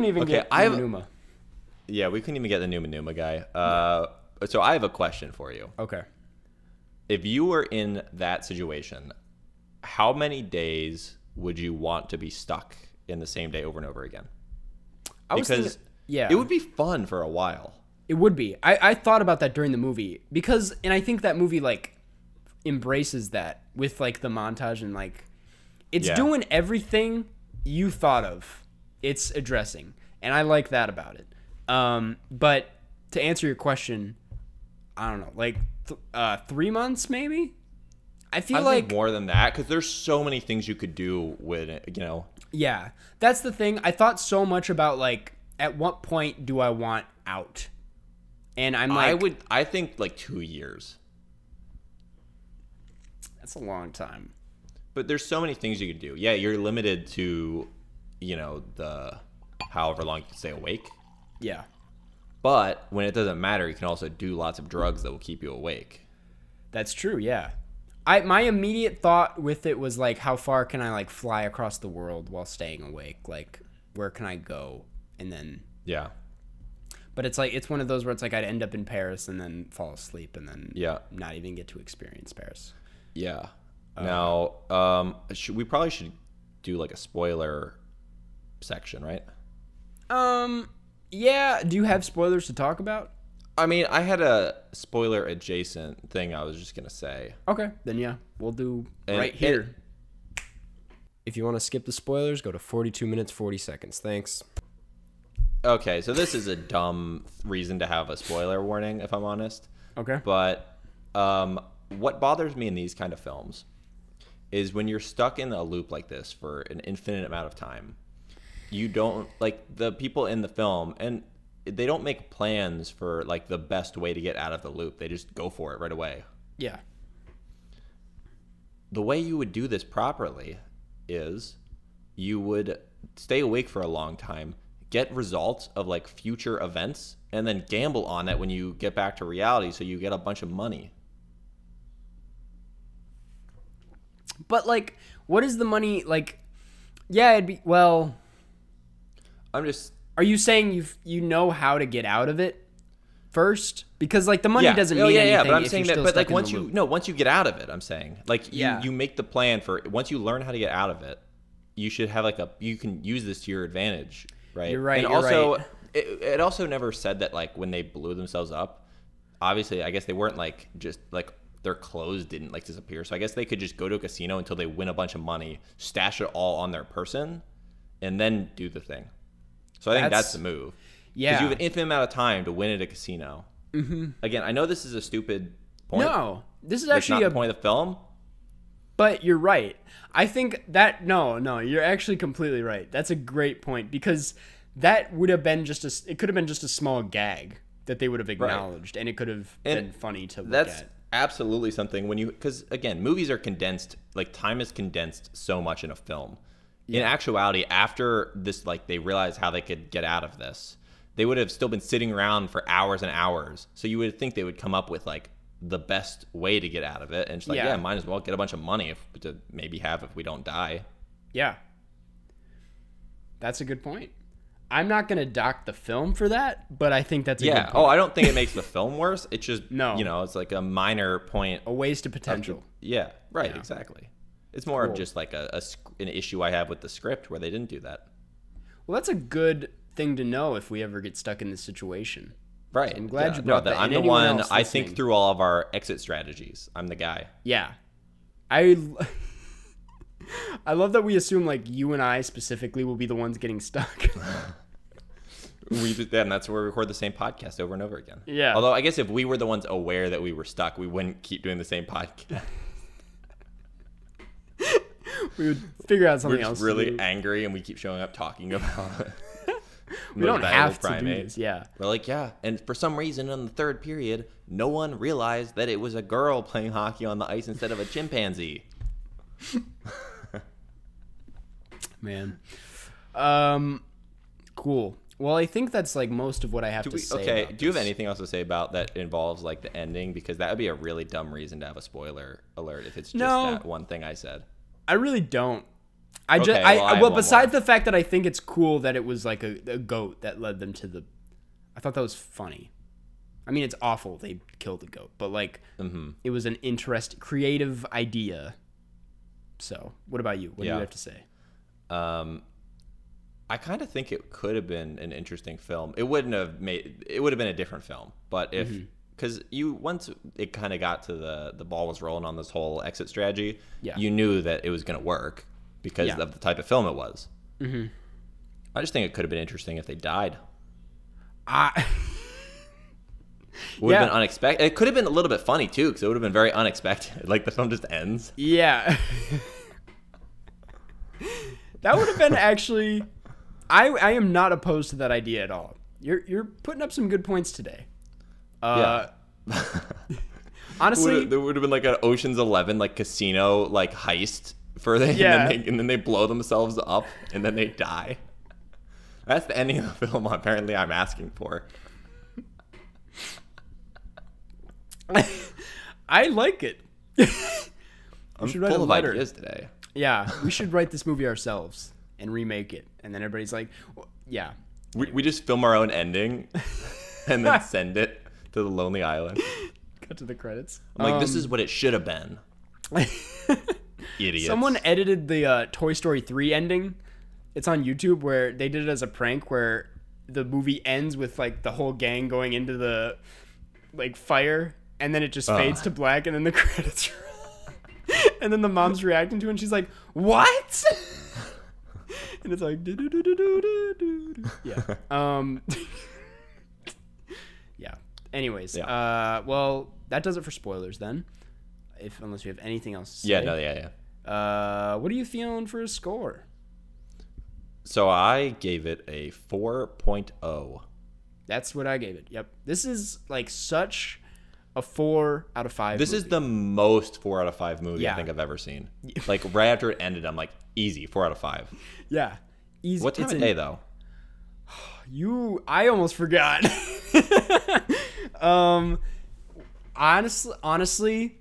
even get Numa. Yeah, we couldn't even get the Numa guy. So I have a question for you. Okay. If you were in that situation, how many days would you want to be stuck in the same day over and over again? Because it would be fun for a while. It would be. I thought about that during the movie and I think that movie like embraces that with like the montage and like it's doing everything you thought of. It's addressing, and I like that about it. But to answer your question, I don't know, like 3 months maybe. I think more than that because there's so many things you could do with it, you know. Yeah, that's the thing. I thought so much about like at what point do I want out, and I'm like, I think like 2 years. That's a long time. But there's so many things you could do. Yeah, you're limited to, you know, the however long you can stay awake. Yeah. But when it doesn't matter, you can also do lots of drugs that will keep you awake. That's true, yeah. My immediate thought with it was like, how far can I like fly across the world while staying awake? Like, where can I go? And then but it's like it's one of those where it's like I'd end up in Paris and then fall asleep and then not even get to experience Paris. Yeah. Now, we probably should do like a spoiler section, right? Yeah. Do you have spoilers to talk about? I mean, I had a spoiler adjacent thing I was just gonna say. Okay, then yeah, we'll do right here. If you want to skip the spoilers, go to 42 minutes 40 seconds. Thanks. Okay, so this is a dumb reason to have a spoiler warning, if I'm honest. Okay. But what bothers me in these kind of films is when you're stuck in a loop like this for an infinite amount of time, you don't, like, the people in the film, and they don't make plans for, like, the best way to get out of the loop. They just go for it right away. Yeah. The way you would do this properly is you would stay awake for a long time, get results of, like, future events, and then gamble on that when you get back to reality so you get a bunch of money. But, like, what is the money, like, yeah, it'd be, well... Are you saying you know how to get out of it first? Because like the money doesn't mean anything. Yeah, but I'm saying that. But like once you get out of it, I'm saying like you make the plan for once you learn how to get out of it, you should have like you can use this to your advantage, right? You're right. And also, it also never said that like when they blew themselves up, obviously I guess they weren't like just like their clothes didn't like disappear. So I guess they could just go to a casino until they win a bunch of money, stash it all on their person, and then do the thing. So I think that's the move. Yeah. Because you have an infinite amount of time to win at a casino. Mm-hmm. Again, I know this is a stupid point. No, this is actually not the point of the film. But you're right. I think that, no, you're actually completely right. That's a great point because that would have been it could have been just a small gag that they would have acknowledged, right. And it could have been funny to look at. That's absolutely something because again, movies are condensed, like time is condensed so much in a film. In actuality, after this, like they realized how they could get out of this, they would have still been sitting around for hours and hours. So you would think they would come up with like the best way to get out of it, and just like, might as well get a bunch of money to maybe have if we don't die. Yeah, that's a good point. I'm not gonna dock the film for that, but I think that's a good point. Oh, I don't think it makes the film worse. It's just it's like a minor point, a waste of potential. Exactly. It's more of just like an issue I have with the script where they didn't do that. Well, that's a good thing to know if we ever get stuck in this situation. Right. I'm glad you brought that. I'm the one. I think through all of our exit strategies. I'm the guy. Yeah. I love that we assume like you and I specifically will be the ones getting stuck. And that's where we record the same podcast over and over again. Yeah. Although I guess if we were the ones aware that we were stuck, we wouldn't keep doing the same podcast. We would figure out something else. We're just really angry, and we keep showing up talking about it. We don't have to do this. Yeah. We're like, yeah. And for some reason, in the third period, no one realized that it was a girl playing hockey on the ice instead of a chimpanzee. Man. Cool. Well, I think that's like most of what I have to say. Okay, do you have anything else to say about that involves like the ending? Because that would be a really dumb reason to have a spoiler alert if it's just that one thing I said. I really don't. Well, besides the fact that I think it's cool that it was like a goat that led them to the. I thought that was funny. I mean, it's awful they killed the goat, but like it was an creative idea. So, what about you? What do you have to say? I kind of think it could have been an interesting film. It would have been a different film, but if because once it kind of got to the ball was rolling on this whole exit strategy, you knew that it was going to work because of the type of film it was. I just think it could have been interesting if they died. Would have been unexpected. It could have been a little bit funny too, because it would have been very unexpected. Like the film just ends. Yeah, that would have been actually. I am not opposed to that idea at all. You're putting up some good points today. Honestly, there would have been like an Ocean's 11 like casino like heist for them, and then they blow themselves up and then they die. That's the ending of the film. Apparently, I'm asking for. I like it. I'm full of ideas today. Yeah, we should write this movie ourselves and remake it, and then everybody's like, well, yeah. We just film our own ending and then send it to the Lonely Island. Cut to the credits. I'm like, this is what it should have been. Idiots. Someone edited the Toy Story 3 ending. It's on YouTube where they did it as a prank where the movie ends with like the whole gang going into the like fire, and then it just fades to black, and then the credits roll. And then the mom's reacting to it, and she's like, "What?" And it's like, yeah. Yeah. Anyways, well, that does it for spoilers then. Unless you have anything else to say. Yeah. What are you feeling for a score? So I gave it a 4.0. That's what I gave it. Yep. This is like such a 4 out of 5 This movie. is the most 4 out of 5 movie I think I've ever seen. Like right after it ended, I'm like, easy, 4 out of 5. Yeah. Easy. What time of day though? I almost forgot. Honestly,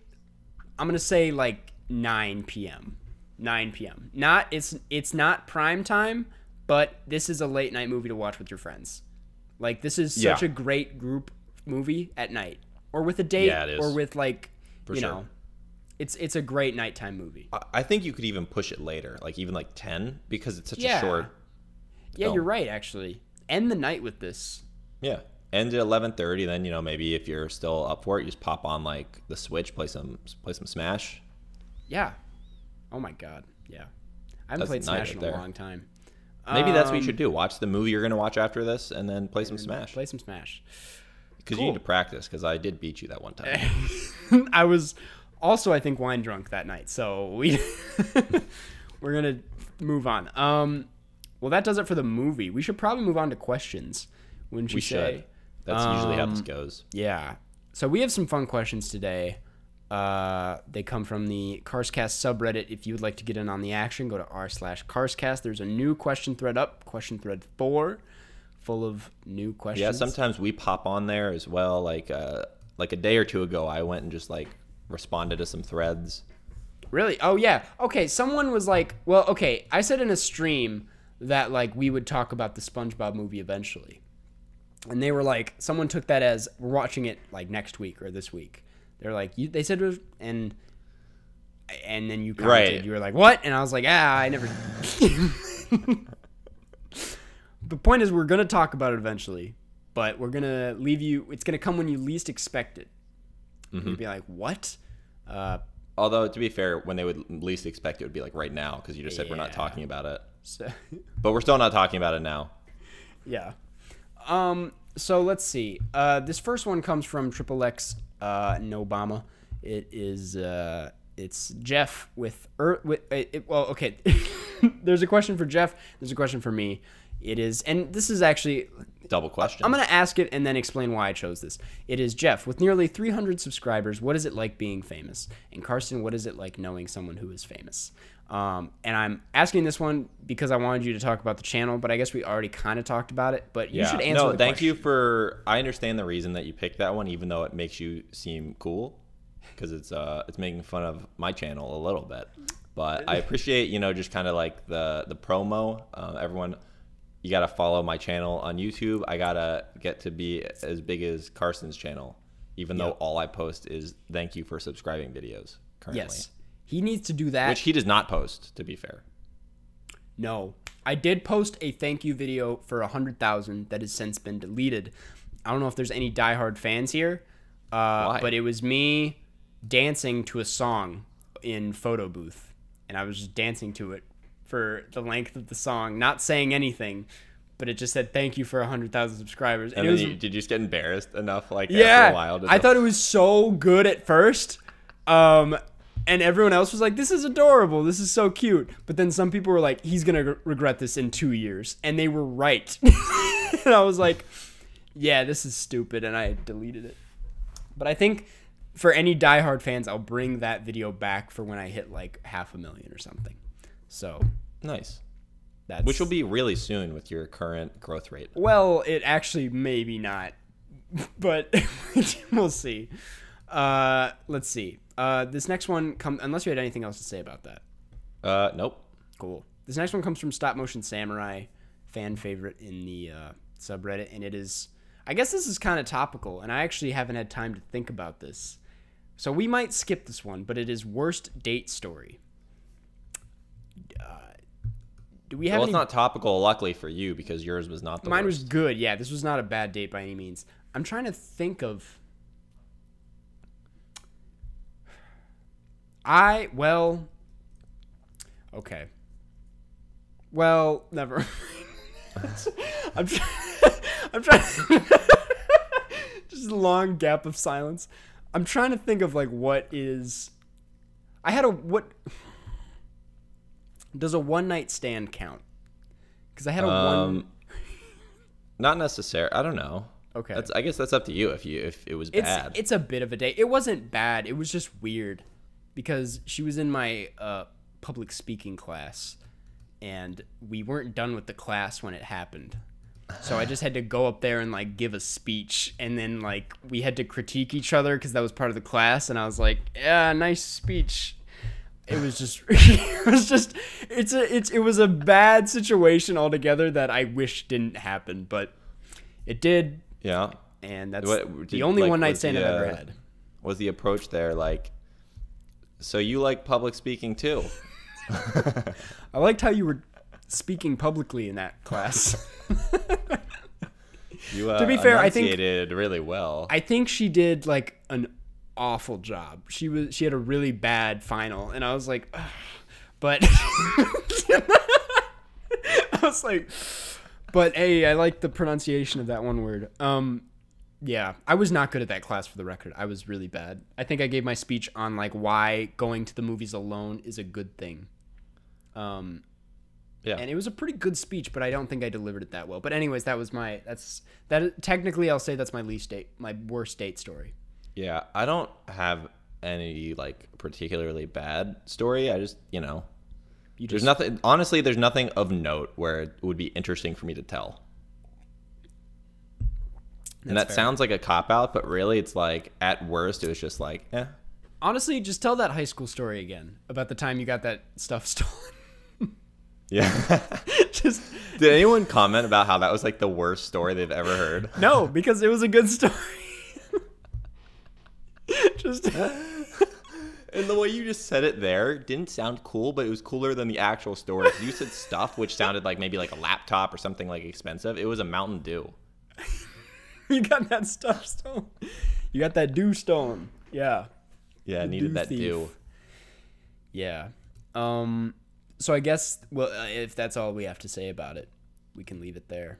I'm gonna say like 9 p.m. 9 p.m. It's not prime time, but this is a late night movie to watch with your friends. Like this is such a great group movie at night, or with a date, or with like you know, it's a great nighttime movie. I think you could even push it later, like even like 10, because it's such a short. Yeah, you're right. Actually, end the night with this. Yeah, end at 11:30. Then maybe if you're still up for it, you just pop on like the Switch, play some Smash. Yeah. Oh my God. Yeah. I haven't played Smash in a long time. Maybe that's what you should do. Watch the movie you're going to watch after this and then play some Smash. Play some Smash. Because you need to practice, because I did beat you that one time. I was also, I think, wine drunk that night. So we're going to move on. Well, that does it for the movie. We should probably move on to questions. Wouldn't you say? We should. That's usually how this goes. Yeah. So we have some fun questions today. They come from the Karstcast subreddit. If you would like to get in on the action, go to r/Karstcast. There's a new question thread up, question thread 4, full of new questions. Yeah, sometimes we pop on there as well. Like a day or two ago, I went and just like responded to some threads. Really? Oh yeah. Okay. Someone was like, well, okay. I said in a stream that like we would talk about the SpongeBob movie eventually, and they were like, someone took that as we're watching it like next week or this week. They're like, they said it was, and then you commented, right. You were like, what? And I was like, I never. The point is, we're going to talk about it eventually. but we're gonna leave you. It's gonna come when you least expect it. Mm-hmm. You'd be like, what? Although, to be fair, when they would least expect it would be like right now, because you just said we're not talking about it. So, but we're still not talking about it now. Yeah. So let's see. This first one comes from XXX No Obama. It is it's Jeff with well, okay. There's a question for Jeff. There's a question for me. It is, and this is actually double question. I'm going to ask it and then explain why I chose this. It is Jeff with nearly 300 subscribers. What is it like being famous? And Karsten, what is it like knowing someone who is famous? And I'm asking this one because I wanted you to talk about the channel, but I guess we already kind of talked about it. But you should answer. No, thank you for. I understand the reason that you picked that one, even though it makes you seem cool, because it's making fun of my channel a little bit. But I appreciate just kind of like the promo. Everyone. You got to follow my channel on YouTube. I got to get to be as big as Karsten's channel, even though all I post is thank you for subscribing videos currently. Yes. He needs to do that. Which he does not post, to be fair. No. I did post a thank you video for 100,000 that has since been deleted. I don't know if there's any diehard fans here, but it was me dancing to a song in photo booth, and I was just dancing to it for the length of the song, not saying anything, but it just said thank you for 100,000 subscribers. And then did you just get embarrassed enough after a while? I thought it was so good at first, and everyone else was like, this is adorable, this is so cute. But then some people were like, he's gonna regret this in 2 years, and they were right. And I was like, yeah, this is stupid, and I deleted it. But I think for any diehard fans, I'll bring that video back for when I hit like 500,000 or something. So nice. Which will be really soon with your current growth rate. Well, it actually maybe not, but we'll see. Let's see. This next one unless you had anything else to say about that. Nope. Cool. This next one comes from Stop Motion Samurai, fan favorite in the subreddit, and it is. I guess this is kind of topical, and I actually haven't had time to think about this, so we might skip this one. But it is worst date story. Do we have it's not topical, luckily for you, because yours was not the Mine worst. was good. Yeah, this was not a bad date by any means. I'm trying to think of. Okay. Well, never. I'm trying. Just a long gap of silence. I'm trying to think of like what is. Does a one night stand count? Because I had a one. Not necessary. I don't know. Okay. I guess that's up to you if it was bad. It's a bit of a date. It wasn't bad. It was just weird because she was in my public speaking class, and we weren't done with the class when it happened. So I just had to go up there and like give a speech, and then like we had to critique each other because that was part of the class, and I was like, yeah, nice speech. It was just, it was a bad situation altogether that I wish didn't happen, but it did. Yeah. And that's the only one night stand I've ever had. Was the approach there like, so you like public speaking too? I liked how you were speaking publicly in that class. You to be fair, I think enunciated really well. I think she did like an awful job. She had a really bad final, and I was like, ugh. But I was like, but hey, I like the pronunciation of that one word. Yeah, I was not good at that class, for the record. I was really bad. I think I gave my speech on like why going to the movies alone is a good thing. Yeah, and it was a pretty good speech, but I don't think I delivered it that well. But anyways, technically I'll say that's my worst date story. Yeah, I don't have any like particularly bad story. I just, there's nothing. Honestly, there's nothing of note where it would be interesting for me to tell. And that sounds like a cop out, but really, it's like at worst, it was just like, eh. Honestly, just tell that high school story again about the time you got that stuff stolen. Yeah. Did anyone comment about how that was like the worst story they've ever heard? No, because it was a good story. And the way you just said it there didn't sound cool, but it was cooler than the actual story. You said stuff which sounded like maybe like a laptop or something like expensive. It was a Mountain Dew. You got that stuff stolen. You got that dew stolen. Yeah. Yeah, I needed that dew. Yeah. So I guess, well, if that's all we have to say about it, we can leave it there.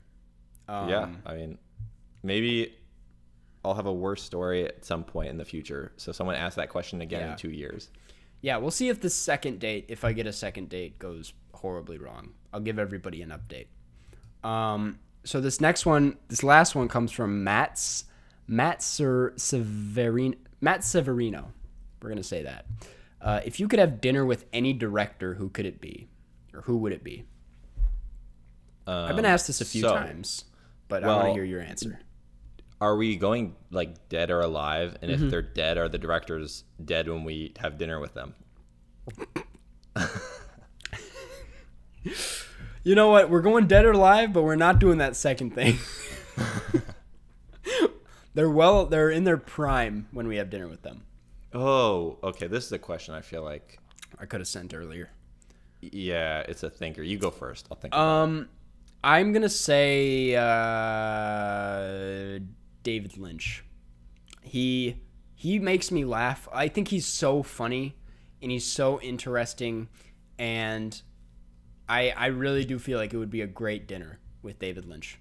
Yeah, I mean, maybe I'll have a worse story at some point in the future. So someone ask that question again in 2 years. Yeah, we'll see if the second date, if I get a second date, goes horribly wrong. I'll give everybody an update. So this last one comes from Matt Severino. We're going to say that. If you could have dinner with any director, who could it be? Or who would it be? I've been asked this a few times, but I want to hear your answer. Are we going like dead or alive? And if they're dead, are the directors dead when we have dinner with them? You know what? We're going dead or alive, but we're not doing that second thing. They're in their prime when we have dinner with them. Oh, okay. This is a question I feel like I could have sent earlier. Yeah, it's a thinker. You go first. I'll think about it. I'm going to say David Lynch. He makes me laugh. I think he's so funny and he's so interesting, and I really do feel like it would be a great dinner with David Lynch.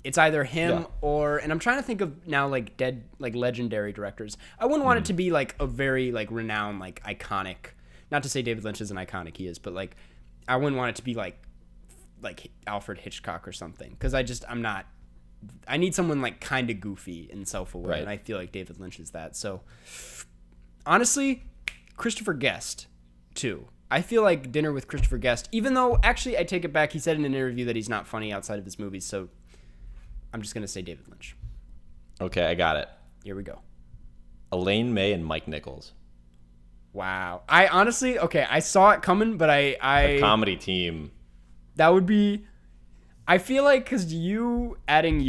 It's either him or, and I'm trying to think of now like dead, like legendary directors. I wouldn't want it to be like a very like renowned, like iconic, not to say David Lynch isn't iconic, he is, but like I wouldn't want it to be like Alfred Hitchcock or something. Cause I need someone like kind of goofy and self-aware. Right. And I feel like David Lynch is that. So honestly, Christopher Guest too. I feel like dinner with Christopher Guest, even though, actually, I take it back. He said in an interview that he's not funny outside of his movies, so I'm just going to say David Lynch. Okay, I got it. Here we go. Elaine May and Mike Nichols. Wow. I honestly, okay, I saw it coming, but A comedy team. That would be, I feel like, because you adding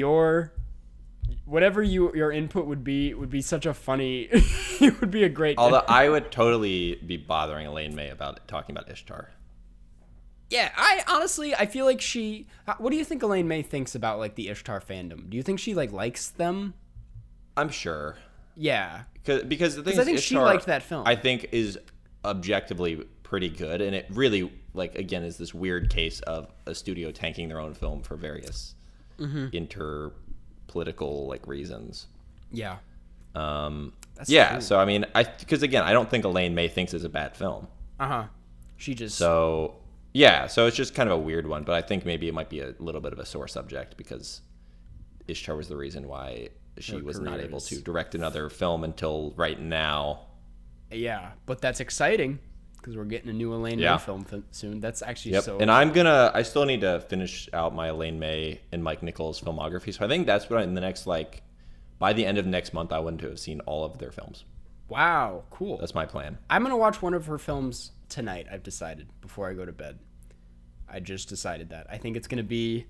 whatever your input would be such a funny, it would be a great dinner. Although I would totally be bothering Elaine May about talking about Ishtar. Yeah, I feel like what do you think Elaine May thinks about like the Ishtar fandom? Do you think she like likes them? I'm sure. Yeah. Because the thing is, I think Ishtar, she liked that film. I think is objectively pretty good, and it really, like, again, is this weird case of a studio tanking their own film for various political like reasons. Yeah. That's true. So I mean, because again, I don't think Elaine May thinks it's a bad film. She just so it's just kind of a weird one, but I think maybe it might be a little bit of a sore subject because Ishtar was the reason why she was not able to direct another film until right now. Yeah, but that's exciting because we're getting a new Elaine May film soon. That's actually so. And I still need to finish out my Elaine May and Mike Nichols filmography. So I think that's what in the next, like, by the end of next month, I want to have seen all of their films. Wow, cool. That's my plan. I'm going to watch one of her films tonight, I've decided, before I go to bed. I just decided that. I think it's going to be,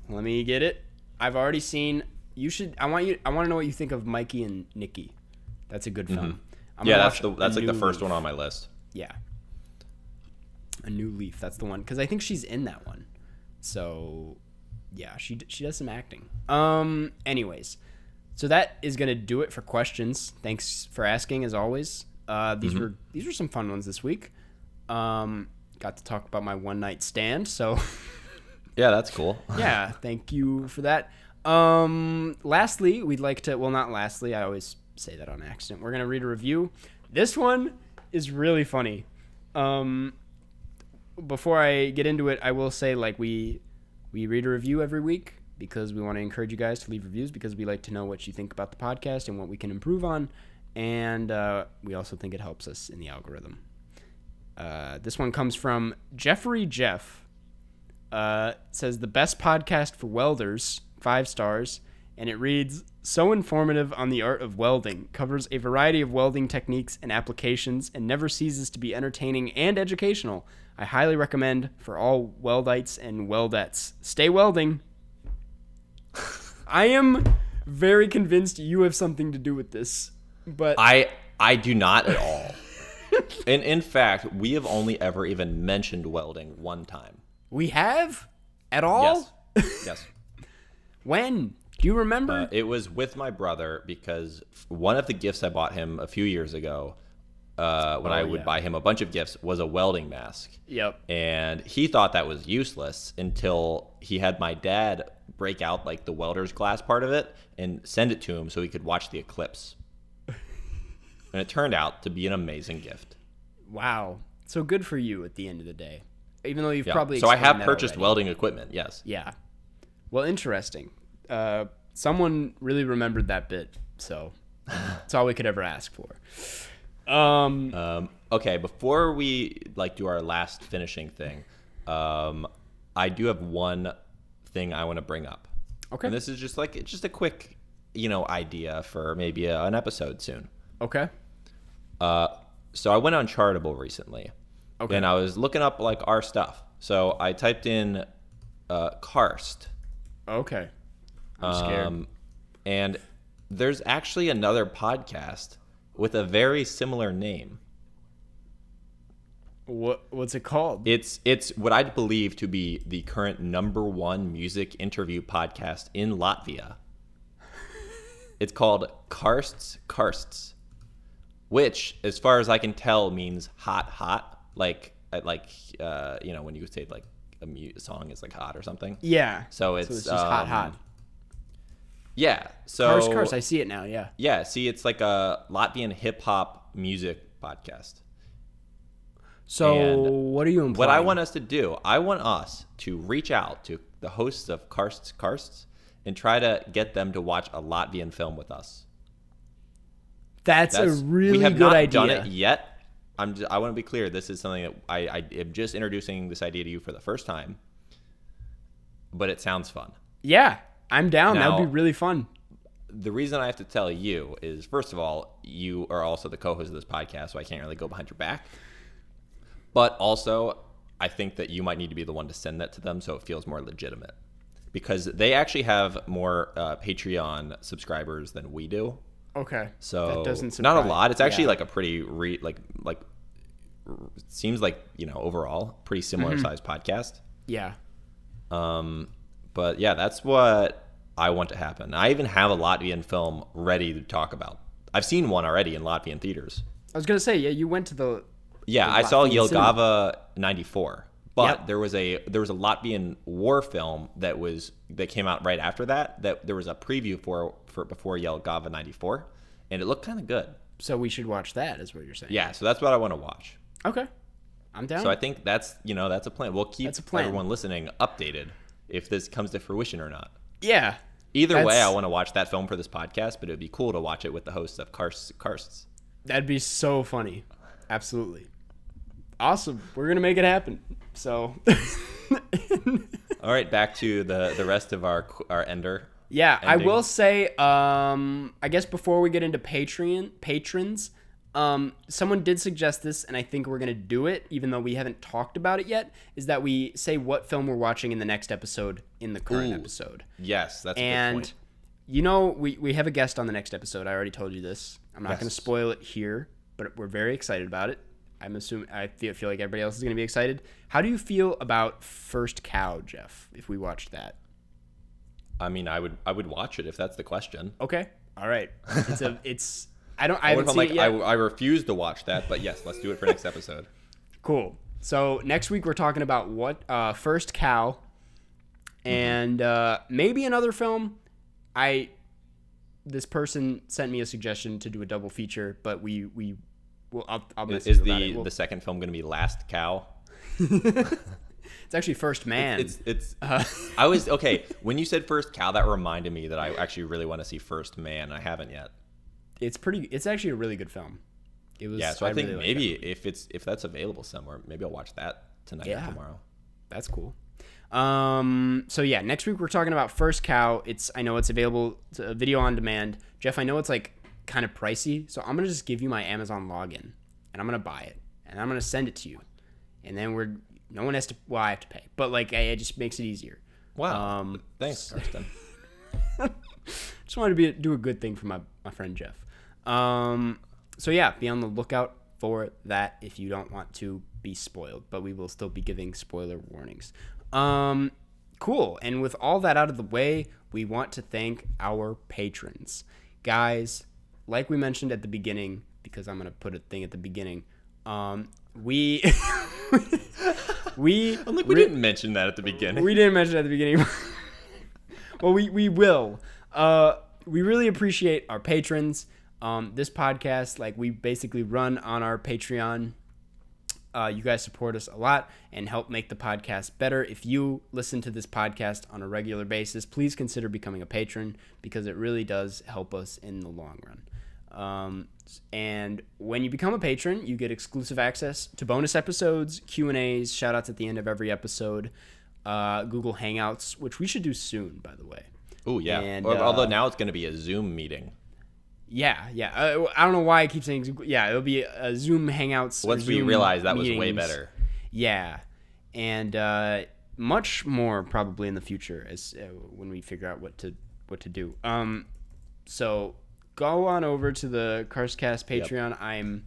let me get it. I've already seen, I want to know what you think of Mikey and Nikki. That's a good film. That's like the first one on my list. Yeah. A New Leaf. That's the one. Because I think she's in that one. So, yeah, she does some acting. Anyways. So that is going to do it for questions. Thanks for asking, as always. These were some fun ones this week. Got to talk about my one-night stand, so... Yeah, that's cool. Yeah, thank you for that. Lastly, we'd like to... Well, not lastly. I always say that on accident. We're going to read a review. This one is really funny. Before I get into it, I will say, like, we read a review every week because we want to encourage you guys to leave reviews because we like to know what you think about the podcast and what we can improve on, and we also think it helps us in the algorithm. This one comes from Jeffrey Jeff. Says, the best podcast for welders, 5 stars, and it reads, so informative on the art of welding, covers a variety of welding techniques and applications, and never ceases to be entertaining and educational. I highly recommend for all weldites and weldettes. Stay welding. I am very convinced you have something to do with this, but I do not at all. And in fact, we have only ever even mentioned welding one time. We have? At all? Yes. When? Do you remember? It was with my brother because one of the gifts I bought him a few years ago, when I would buy him a bunch of gifts, was a welding mask. Yep. And he thought that was useless until he had my dad break out like the welder's glass part of it and send it to him so he could watch the eclipse. And it turned out to be an amazing gift. Wow. So good for you at the end of the day. Even though you've probably So I have explained that purchased already. welding equipment, yes. Yeah. Well, interesting. Someone really remembered that bit, so that's all we could ever ask for. Okay, before we do our last finishing thing, I do have one thing I want to bring up. Okay. And this is just a quick, idea for maybe an episode soon. Okay. So I went on Chartable recently. Okay. And I was looking up our stuff. So I typed in Karst. Okay. I'm scared. And there's actually another podcast with a very similar name. What's it called? It's what I believe to be the current #1 music interview podcast in Latvia. It's called Karstcast, which, as far as I can tell, means hot. Like when you say a song is hot or something. Yeah. So it's just hot. Yeah. So Karst. I see it now. Yeah. Yeah. See, it's like a Latvian hip hop music podcast. So And what are you implying? What I want us to do, I want us to reach out to the hosts of Karsts and try to get them to watch a Latvian film with us. That's a really we have good not idea. done it yet. I want to be clear. This is something that I am just introducing this idea to you for the first time. But it sounds fun. Yeah, I'm down. That Now, would be really fun. The reason I have to tell you is, first of all, you are also the co-host of this podcast, so I can't really go behind your back. But also, I think that you might need to be the one to send that to them so it feels more legitimate. Because they actually have more Patreon subscribers than we do. Okay. So that doesn't surprise. not a lot. It's actually a pretty seems like overall pretty similar sized podcast. Yeah. But yeah, that's what I want to happen. I even have a Latvian film ready to talk about. I've seen one already in Latvian theaters. I was gonna say, yeah, you went to the. Yeah, I saw Latvian cinema. Jelgava '94, but Yep. there was a Latvian war film that came out right after that. That there was a preview for before Jelgava '94, and it looked kind of good. So we should watch that, is what you're saying. Yeah, so that's what I want to watch. Okay. I'm down. So I think that's a plan. We'll keep That's a plan. everyone listening updated if this comes to fruition or not. Yeah. Either way, I want to watch that film for this podcast, but it would be cool to watch it with the hosts of Karsts. That'd be so funny. Absolutely. Awesome. We're gonna make it happen. So. All right, back to the rest of our ender. Yeah, ending. I will say. I guess before we get into patrons, someone did suggest this, and I think we're gonna do it, even though we haven't talked about it yet. Is that we say what film we're watching in the next episode in the current episode? Yes, that's a good point. We have a guest on the next episode. I already told you this. I'm not Yes. going to spoil it here, but we're very excited about it. I feel like everybody else is going to be excited. How do you feel about First Cow, Jeff? If we watched that, I mean, I would watch it if that's the question. okay, all right. I haven't What if seen it yet. I refuse to watch that, but yes, let's do it for next episode. Cool. So next week we're talking about what First Cow, and maybe another film. This person sent me a suggestion to do a double feature, but I'll message Is you about it. the second film going to be Last Cow? It's actually First Man. I was okay when you said First Cow. That reminded me that I actually really want to see First Man. I haven't yet. It's actually a really good film. It was. Yeah, so I think really maybe like if that's available somewhere, maybe I'll watch that tonight or tomorrow. that's cool. So yeah, next week we're talking about First Cow. I know it's available to video on demand. Jeff, I know it's kind of pricey, so I'm gonna just give you my Amazon login, and I'm gonna buy it, and I'm gonna send it to you, and then no one has to. Well, I have to pay, but it just makes it easier. Wow. Thanks, Karsten. Just wanted to do a good thing for my friend Jeff. So yeah, be on the lookout for that if you don't want to be spoiled, but we will still be giving spoiler warnings. Cool. And with all that out of the way, we want to thank our patrons. Guys, like we mentioned at the beginning, because I'm going to put a thing at the beginning, we didn't mention that at the beginning. We didn't mention it at the beginning. Well, we will. We really appreciate our patrons. This podcast, like, we basically run on our Patreon. You guys support us a lot and help make the podcast better. If you listen to this podcast on a regular basis, please consider becoming a patron, because it really does help us in the long run. And when you become a patron, you get exclusive access to bonus episodes, Q&As, shout-outs at the end of every episode, Google Hangouts, which we should do soon, by the way. Oh, yeah. And, although now it's going to be a Zoom meeting. Yeah. I don't know why I keep saying Zoom. Yeah, it'll be a Zoom Hangouts. Once we realized that was way better. Yeah. And much more probably in the future as when we figure out what to do. So go on over to the Karstcast Patreon. Yep. I'm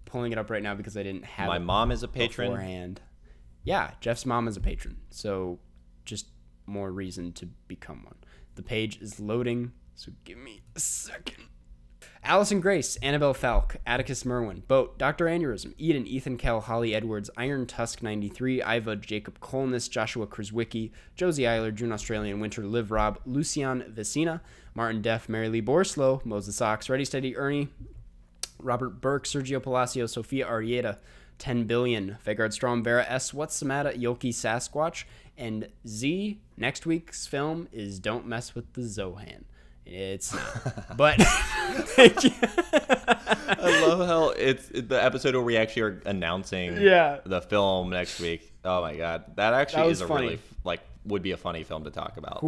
pulling it up right now because I didn't have My mom is a patron. Beforehand. Yeah, Jeff's mom is a patron. So just more reason to become one. The page is loading, so give me a second. Allison Grace, Annabelle Falk, Atticus Merwin, Boat, Dr. Aneurysm, Eden, Ethan Kell, Holly Edwards, Iron Tusk 93, Iva, Jacob Colness, Joshua Krzyzwicki, Josie Eiler, June Australian Winter, Liv Rob, Lucian Vicina, Martin Deff, Mary Lee Borslow, Moses Ox, Ready Steady Ernie, Robert Burke, Sergio Palacio, Sophia Arieta, 10 Billion, Vegard Strom, Vera S. What's the Matter, Yoki Sasquatch, and Z. Next week's film is Don't Mess with the Zohan. It's not. But thank you. I love how it's the episode where we actually are announcing the film next week. Oh my god. That actually is a funny. Really would be a funny film to talk about.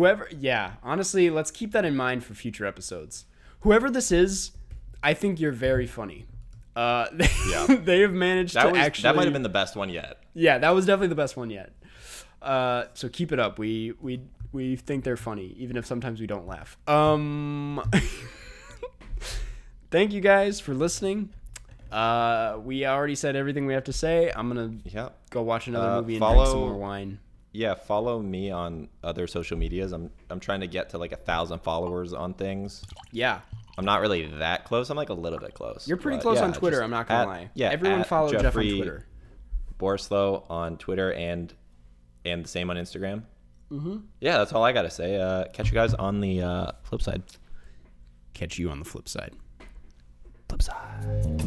Honestly, let's keep that in mind for future episodes. Whoever this is, I think you're very funny. They have managed to actually. That might have been the best one yet. Yeah, that was definitely the best one yet. So keep it up. We think they're funny, even if sometimes we don't laugh. Thank you guys for listening. We already said everything we have to say. I'm gonna go watch another movie and drink some more wine. Yeah, follow me on other social medias. I'm trying to get to 1,000 followers on things. Yeah. I'm not really that close. I'm a little bit close. You're pretty close on Twitter. I'm not gonna lie. Yeah, everyone follow Jeff on Twitter. Borslow on Twitter and the same on Instagram. Mm-hmm. Yeah, that's all I gotta say. Catch you guys on the flip side. Catch you on the flip side. Flip side.